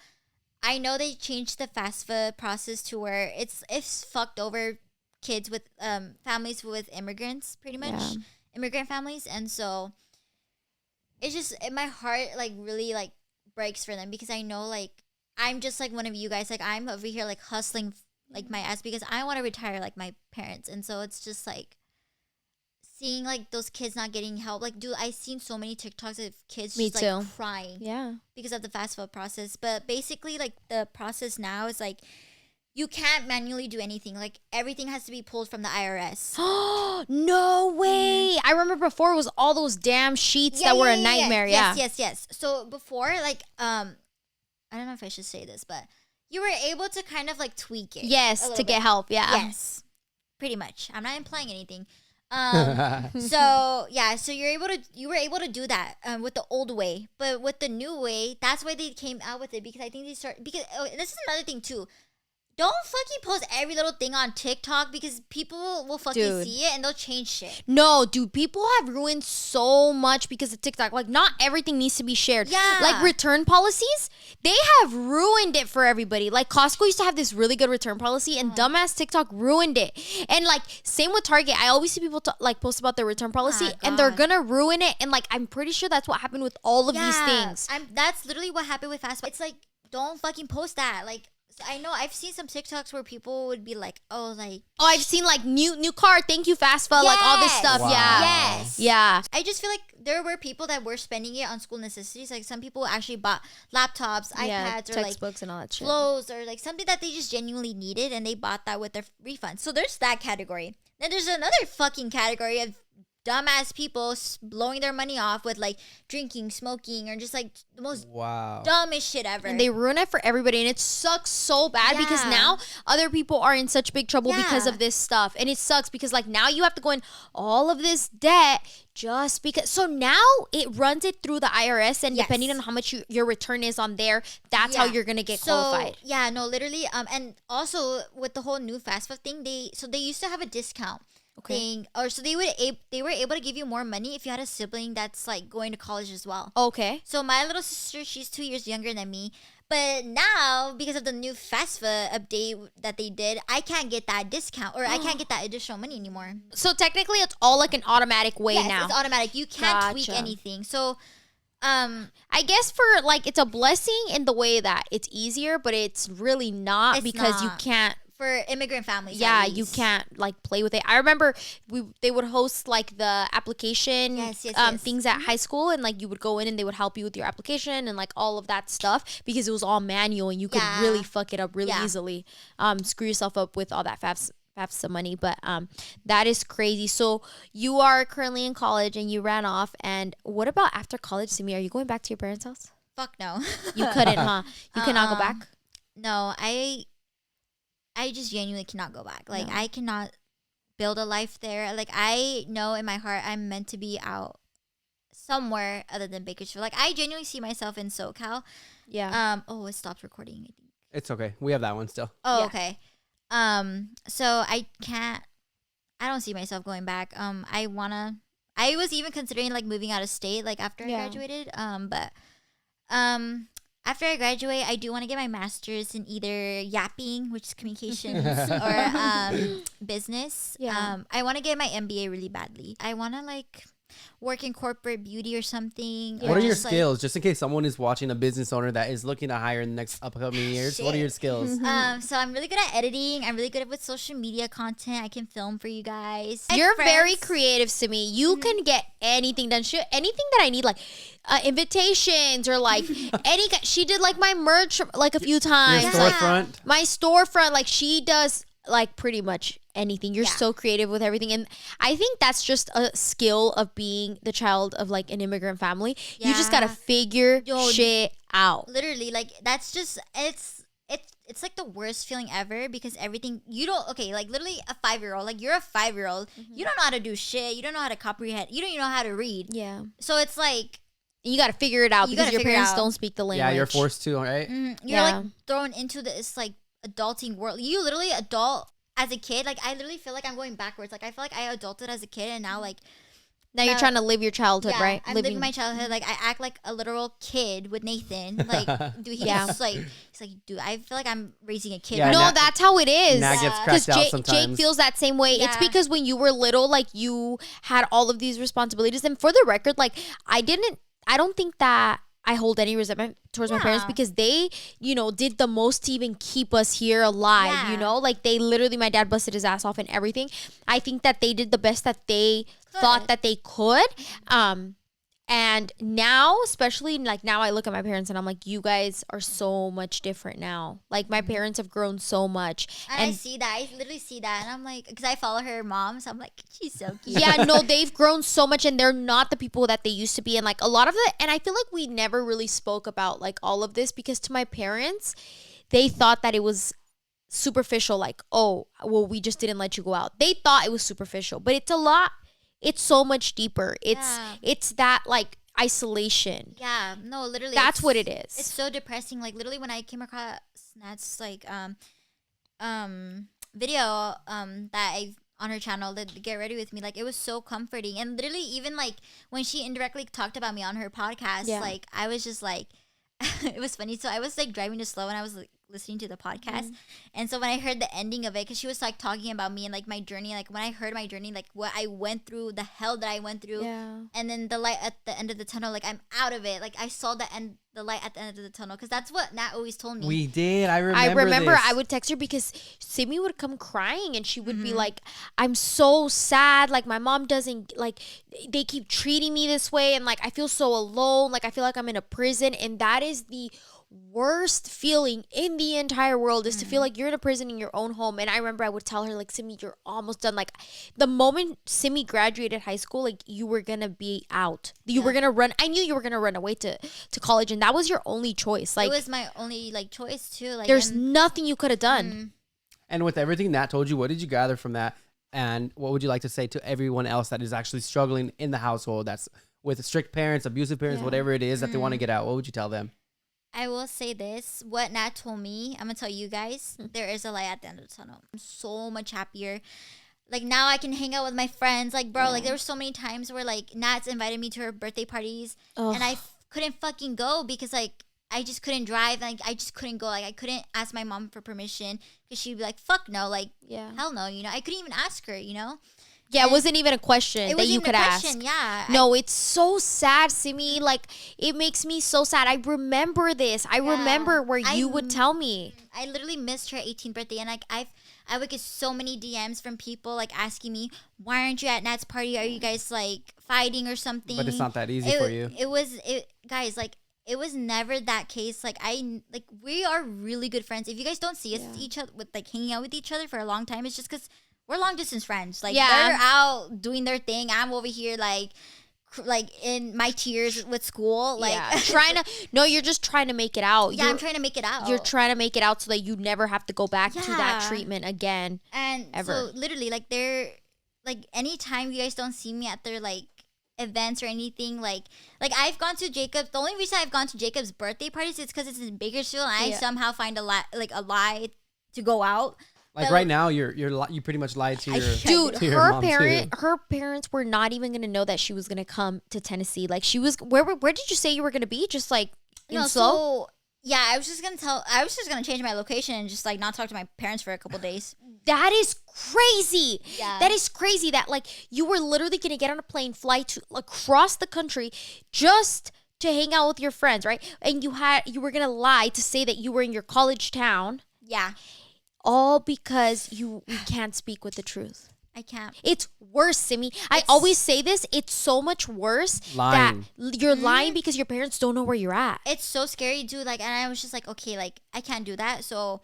I know they changed the FAFSA process to where it's fucked over kids with families with immigrants, pretty much. Yeah. Immigrant families. And so it's just, my heart, like, really, like, breaks for them, because I know, like, I'm just like one of you guys. Like, I'm over here, like, hustling, like, my ass, because I want to retire like my parents. And so it's just, like, seeing, like, those kids not getting help. Like, dude, I've seen so many TikToks of kids Me just, too. like, crying. Yeah. Because of the FAFSA process. But basically, like, the process now is, like, you can't manually do anything. Like, everything has to be pulled from the IRS. No way. I remember before it was all those damn sheets that were a nightmare. Yes. So before, like, I don't know if I should say this, but you were able to kind of, like, tweak it. Yes, to get help. Yeah. Yes. Pretty much. I'm not implying anything. So you were able to do that with the old way, but with the new way, that's why they came out with it, because I think this is another thing too. Don't fucking post every little thing on TikTok, because people will fucking see it and they'll change shit. No, dude, people have ruined so much because of TikTok. Like, not everything needs to be shared. Yeah. Like, return policies, they have ruined it for everybody. Like, Costco used to have this really good return policy, and dumbass TikTok ruined it. And, like, same with Target. I always see people post about their return policy, and they're gonna ruin it. And, like, I'm pretty sure that's what happened with all of these things. That's literally what happened with FAFSA. It's like, don't fucking post that. Like, I know I've seen some TikToks where people would be like, "Oh, like I've seen like new car, thank you FAFSA, like all this stuff. Wow. Yeah. yes, Yeah. I just feel like there were people that were spending it on school necessities. Like some people actually bought laptops, iPads, or like textbooks and all that shit. clothes, or like something that they just genuinely needed, and they bought that with their refund. So there's that category. Then there's another fucking category of dumbass people blowing their money off with like drinking, smoking, or just like the most Wow. dumbest shit ever. And they ruin it for everybody, and it sucks so bad because Yeah. now other people are in such big trouble because Yeah. of this stuff. And it sucks because like now you have to go in all of this debt just because. So now it runs it through the IRS, and Yes. depending on how much your return is on there, that's how Yeah. you're gonna get So, qualified. yeah, no, literally. And also with the whole new fast food thing, they used to have a discount thing, or so they were able to give you more money if you had a sibling that's like going to college as well. Okay. So my little sister, she's 2 years younger than me. But now, because of the new FAFSA update that they did, I can't get that discount, or I can't get that additional money anymore. So technically, it's all like an automatic way Yes, now. it's automatic. You can't tweak Gotcha. anything. So, I guess for like it's a blessing in the way that it's easier, but it's really not It's because you not. can't. for immigrant families, Yeah, at you least. can't like play with it. I remember they would host like the application Yes. things at high school, and like you would go in and they would help you with your application and like all of that stuff because it was all manual and you could Yeah. really fuck it up really Yeah. easily. Screw yourself up with all that FAFSA money, but that is crazy. So you are currently in college and you ran off. And what about after college, Simmi? Are you going back to your parents' house? Fuck no. You couldn't, huh? You cannot go back. No, I just genuinely cannot go back. Like, No. I cannot build a life there. Like, I know in my heart I'm meant to be out somewhere other than Bakersfield. Like, I genuinely see myself in SoCal. Yeah. Oh, it stopped recording, I think. It's okay. We have that one still. Oh, Yeah. okay. So I don't see myself going back. I was even considering like moving out of state, like after I Yeah. graduated. But after I graduate, I do want to get my master's in either yapping, which is communications, or business. Yeah. I want to get my MBA really badly. I want to like work in corporate beauty or something. Yeah. What or are your just, like, skills? Just in case someone is watching, a business owner that is looking to hire in the next upcoming years. What are your skills? So I'm really good at editing. I'm really good with social media content. I can film for you guys. I have You're very friends- creative, Simmi. You can get anything done. Anything that I need, like invitations or like any. She did like my merch like a few Your times. Yeah. Like storefront. my storefront, like she does like pretty much anything. You're Yeah. so creative with everything, and I think that's just a skill of being the child of like an immigrant family. You just gotta Yeah. figure Yo, shit out. Literally, like that's just it's like the worst feeling ever because everything you don't like literally a 5-year-old, like you're a 5-year-old, you don't know how to do shit, you don't know how to comprehend, you don't even know how to read. Yeah, So it's like and you gotta figure it out You because gotta your figure it parents out. don't speak the language. Yeah, you're forced to, right? you're Yeah. like thrown into this like adulting world. You literally adult as a kid. Like I literally feel like I'm going backwards. Like I feel like I adulted as a kid and now like Now you're Now- trying to live your childhood, yeah, right? I'm living my childhood. Like I act like a literal kid with Nathan. Like dude, Yeah. he's like dude, I feel like I'm raising a kid. Yeah, No, Nat- that's how it is. Nat gets Yeah. Because cracked out Jake sometimes. feels that same way. It's Yeah. because when you were little, like you had all of these responsibilities. And for the record, like I don't think that I hold any resentment towards my parents Yeah. because they, did the most to even keep us here alive, Yeah. Like they literally, my dad busted his ass off and everything. I think that they did the best that they thought that they could. And now, especially like now I look at my parents and I'm like, you guys are so much different now. Like my parents have grown so much. And I see that. I literally see that. And I'm like, because I follow her mom. So I'm like, she's so cute. Yeah, no, they've grown so much and they're not the people that they used to be. And like a lot of it, and I feel like we never really spoke about like all of this because to my parents, they thought that it was superficial. Like, oh, well, we just didn't let you go out. They thought it was superficial, but it's so much deeper. Yeah. It's that like isolation. Yeah. No, literally. That's it's- what it is. It's so depressing. Like literally when I came across Nat's like video that I on her channel, the Get Ready With Me, like it was so comforting. And literally even like when she indirectly talked about me on her podcast, Yeah. like I was just like it was funny. So I was like driving too slow and I was like listening to the podcast. And so when I heard the ending of it, because she was like talking about me and like my journey, like when I heard my journey, like what I went through, the hell that I went through, and then the light at the end of the tunnel, like I'm out of it. Like I saw the light at the end of the tunnel, because that's what Nat always told me. We did. I remember this. I would text her because Simmi would come crying and she would be like, I'm so sad. Like my mom doesn't, like they keep treating me this way. And like, I feel so alone. Like I feel like I'm in a prison. And that is the worst feeling in the entire world, is to feel like you're in a prison in your own home. And I remember I would tell her, like, Simmi, you're almost done. Like the moment Simmi graduated high school, like you were gonna be out. You were gonna run. I knew you were gonna run away to college, and that was your only choice. Like it was my only like choice too. Like there's nothing you could have done. And with everything Nat told you, what did you gather from that? And what would you like to say to everyone else that is actually struggling in the household, that's with strict parents, abusive parents, whatever it is that they want to get out? What would you tell them? I will say this. What Nat told me, I'm going to tell you guys, there is a light at the end of the tunnel. I'm so much happier. Like, now I can hang out with my friends. Like, bro, like, there were so many times where, like, Nat's invited me to her birthday parties. And I couldn't fucking go because, like, I just couldn't drive. Like, I just couldn't go. Like, I couldn't ask my mom for permission because she'd be like, fuck no. Like, hell no, you know. I couldn't even ask her, you know. Yeah, it wasn't even a question that you could ask. Yeah. No, it's so sad, Simmi. Like, it makes me so sad. I remember this. I remember where you would tell me. I literally missed her 18th birthday, and like I would get so many DMs from people like asking me, "Why aren't you at Nat's party? Are you guys like fighting or something?" But it's not that easy for you. Guys, like it was never that case. Like we are really good friends. If you guys don't see us each other with like hanging out with each other for a long time, it's just because we're long distance friends. Like they're out doing their thing. I'm over here like in my tears with school. Like you're just trying to make it out. Yeah, I'm trying to make it out. You're trying to make it out so that you never have to go back to that treatment again. And ever. So literally like they're like anytime you guys don't see me at their like events or anything, like I've gone to Jacob. The only reason I've gone to Jacob's birthday parties is because it's in Bakersfield and I somehow find a lie to go out. Like right now, you pretty much lied to your dude. To your mom too. Her parents were not even gonna know that she was gonna come to Tennessee. Like she was. Where did you say you were gonna be? Just like in Slow? So yeah, I was just gonna change my location and just like not talk to my parents for a couple days. That is crazy. Yeah, that is crazy. That like you were literally gonna get on a plane, fly to across the country, just to hang out with your friends, right? And you were gonna lie to say that you were in your college town. Yeah. All because you can't speak with the truth. I can't. It's worse, Simmi. I always say this. It's so much worse lying. That you're lying because your parents don't know where you're at. It's so scary, dude. Like, and I was just like, okay, like I can't do that. So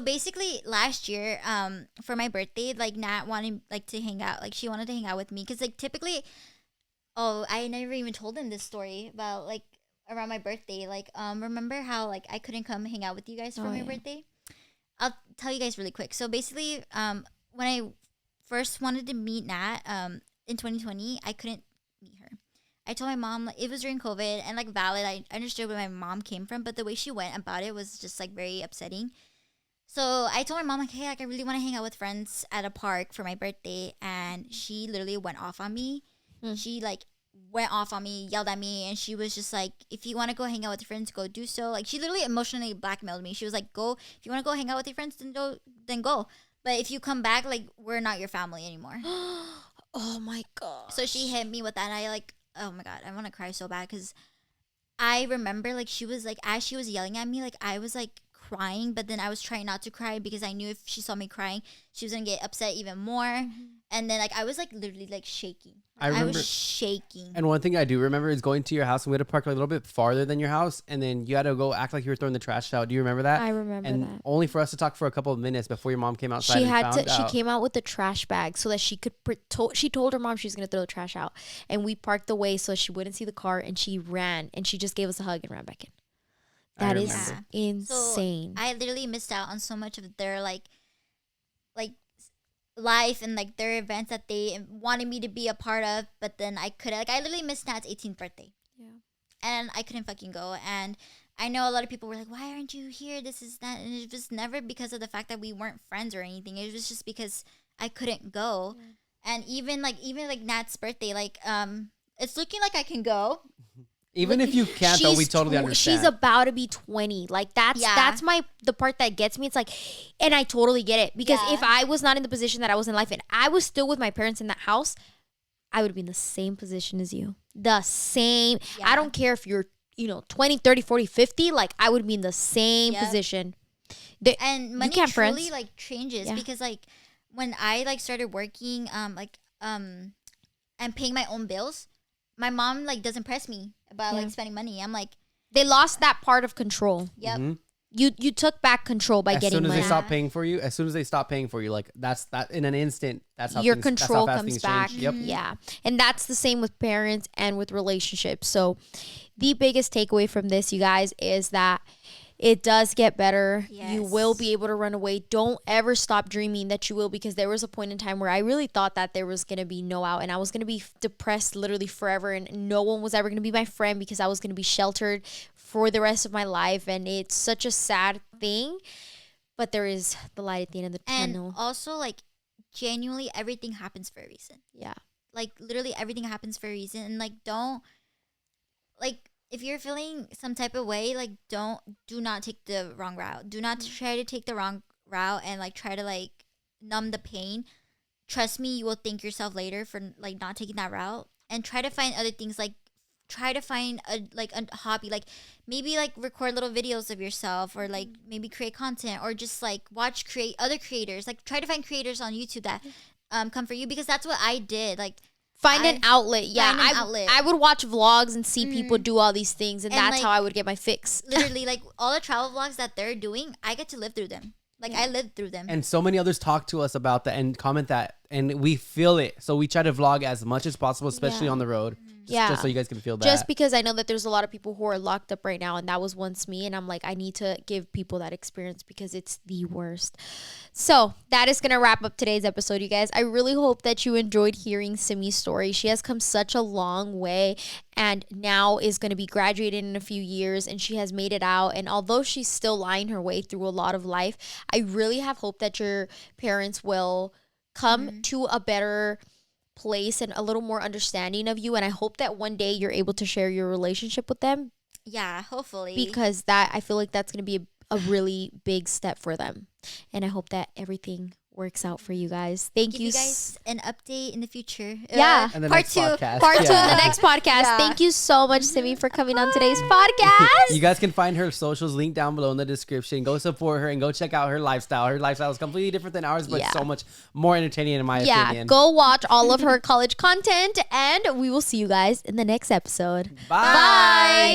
basically last year, for my birthday, like Nat wanted like to hang out. Like she wanted to hang out with me because like typically, I never even told them this story about like around my birthday. Like, remember how like I couldn't come hang out with you guys for my birthday? I'll tell you guys really quick. So basically, when I first wanted to meet Nat, in 2020, I couldn't meet her. I told my mom, like, it was during COVID, and like valid, I understood where my mom came from, but the way she went about it was just like very upsetting. So I told my mom, like, hey, like I really want to hang out with friends at a park for my birthday, and she literally went off on me. She like went off on me, yelled at me, and she was just like, if you want to go hang out with your friends, go do so. Like she literally emotionally blackmailed me. She was like, go, if you want to go hang out with your friends, then go. But if you come back, like we're not your family anymore. Oh my god. So she hit me with that, and I like, oh my god, I want to cry so bad because I remember like she was like, as she was yelling at me, like I was like crying, but then I was trying not to cry because I knew if she saw me crying, she was gonna get upset even more. And then like I was like literally like shaking. I was shaking. And one thing I do remember is going to your house, and we had to park a little bit farther than your house, and then you had to go act like you were throwing the trash out. Do you remember that? I remember and that. And only for us to talk for a couple of minutes before your mom came outside. She came out with the trash bag so that she could. She told her mom she was gonna throw the trash out, and we parked away so she wouldn't see the car, and she ran, and she just gave us a hug and ran back in. That is insane. So I literally missed out on so much of their like life and like their events that they wanted me to be a part of, but then I couldn't. Like I literally missed Nat's 18th birthday. Yeah. And I couldn't fucking go. And I know a lot of people were like, why aren't you here? This is that. And it was never because of the fact that we weren't friends or anything. It was just because I couldn't go. Yeah. And even like Nat's birthday, like it's looking like I can go. Even if you can't, though, we totally understand. She's about to be 20. Like that's the part that gets me. It's like, and I totally get it, because if I was not in the position that I was in life and I was still with my parents in that house, I would be in the same position as you. The same. Yeah. I don't care if you're, 20, 30, 40, 50. Like I would be in the same position. And money truly like changes because like when I like started working, and paying my own bills, my mom like doesn't press me about like spending money. I'm like, they lost that part of control. Yep. Mm-hmm. You took back control by getting money. As soon as they stop paying for you, like that's that in an instant. That's how your control comes back. Yep. Yeah, and that's the same with parents and with relationships. So, the biggest takeaway from this, you guys, is that it does get better. Yes. You will be able to run away. Don't ever stop dreaming that you will, because there was a point in time where I really thought that there was going to be no out and I was going to be depressed literally forever, and no one was ever going to be my friend because I was going to be sheltered for the rest of my life. And it's such a sad thing, but there is the light at the end of the tunnel. And also, like, genuinely everything happens for a reason. Yeah. Like, literally everything happens for a reason. And, like, don't, like, if you're feeling some type of way, like, do not take the wrong route. Do not try to take the wrong route and, like, try to, like, numb the pain. Trust me, you will thank yourself later for, like, not taking that route. And try to find other things, like, try to find a hobby, like maybe like record little videos of yourself, or like maybe create content, or just like create other creators. Like try to find creators on YouTube that come for you, because that's what I did. Like find an outlet. Yeah, I would watch vlogs and see people do all these things, and that's like, how I would get my fix. Literally, like all the travel vlogs that they're doing, I get to live through them. Like I lived through them. And so many others talk to us about that and comment that, and we feel it. So we try to vlog as much as possible, especially on the road. Just so you guys can feel that. Just because I know that there's a lot of people who are locked up right now, and that was once me, and I'm like, I need to give people that experience because it's the worst. So that is going to wrap up today's episode, you guys. I really hope that you enjoyed hearing Simmi's story. She has come such a long way, and now is going to be graduated in a few years, and she has made it out. And although she's still lying her way through a lot of life, I really have hope that your parents will come to a better place and a little more understanding of you. And I hope that one day you're able to share your relationship with them. Yeah, hopefully. Because I feel like that's going to be a really big step for them. And I hope that everything works out for you guys. Thank you guys an update in the future. Yeah. And the part next two. Podcast. Part 2 in the next podcast. Yeah. Thank you so much, Simmi, for coming on today's podcast. You guys can find her socials linked down below in the description. Go support her and go check out her lifestyle. Her lifestyle is completely different than ours, but so much more entertaining in my opinion. Yeah, go watch all of her college content, and we will see you guys in the next episode. Bye.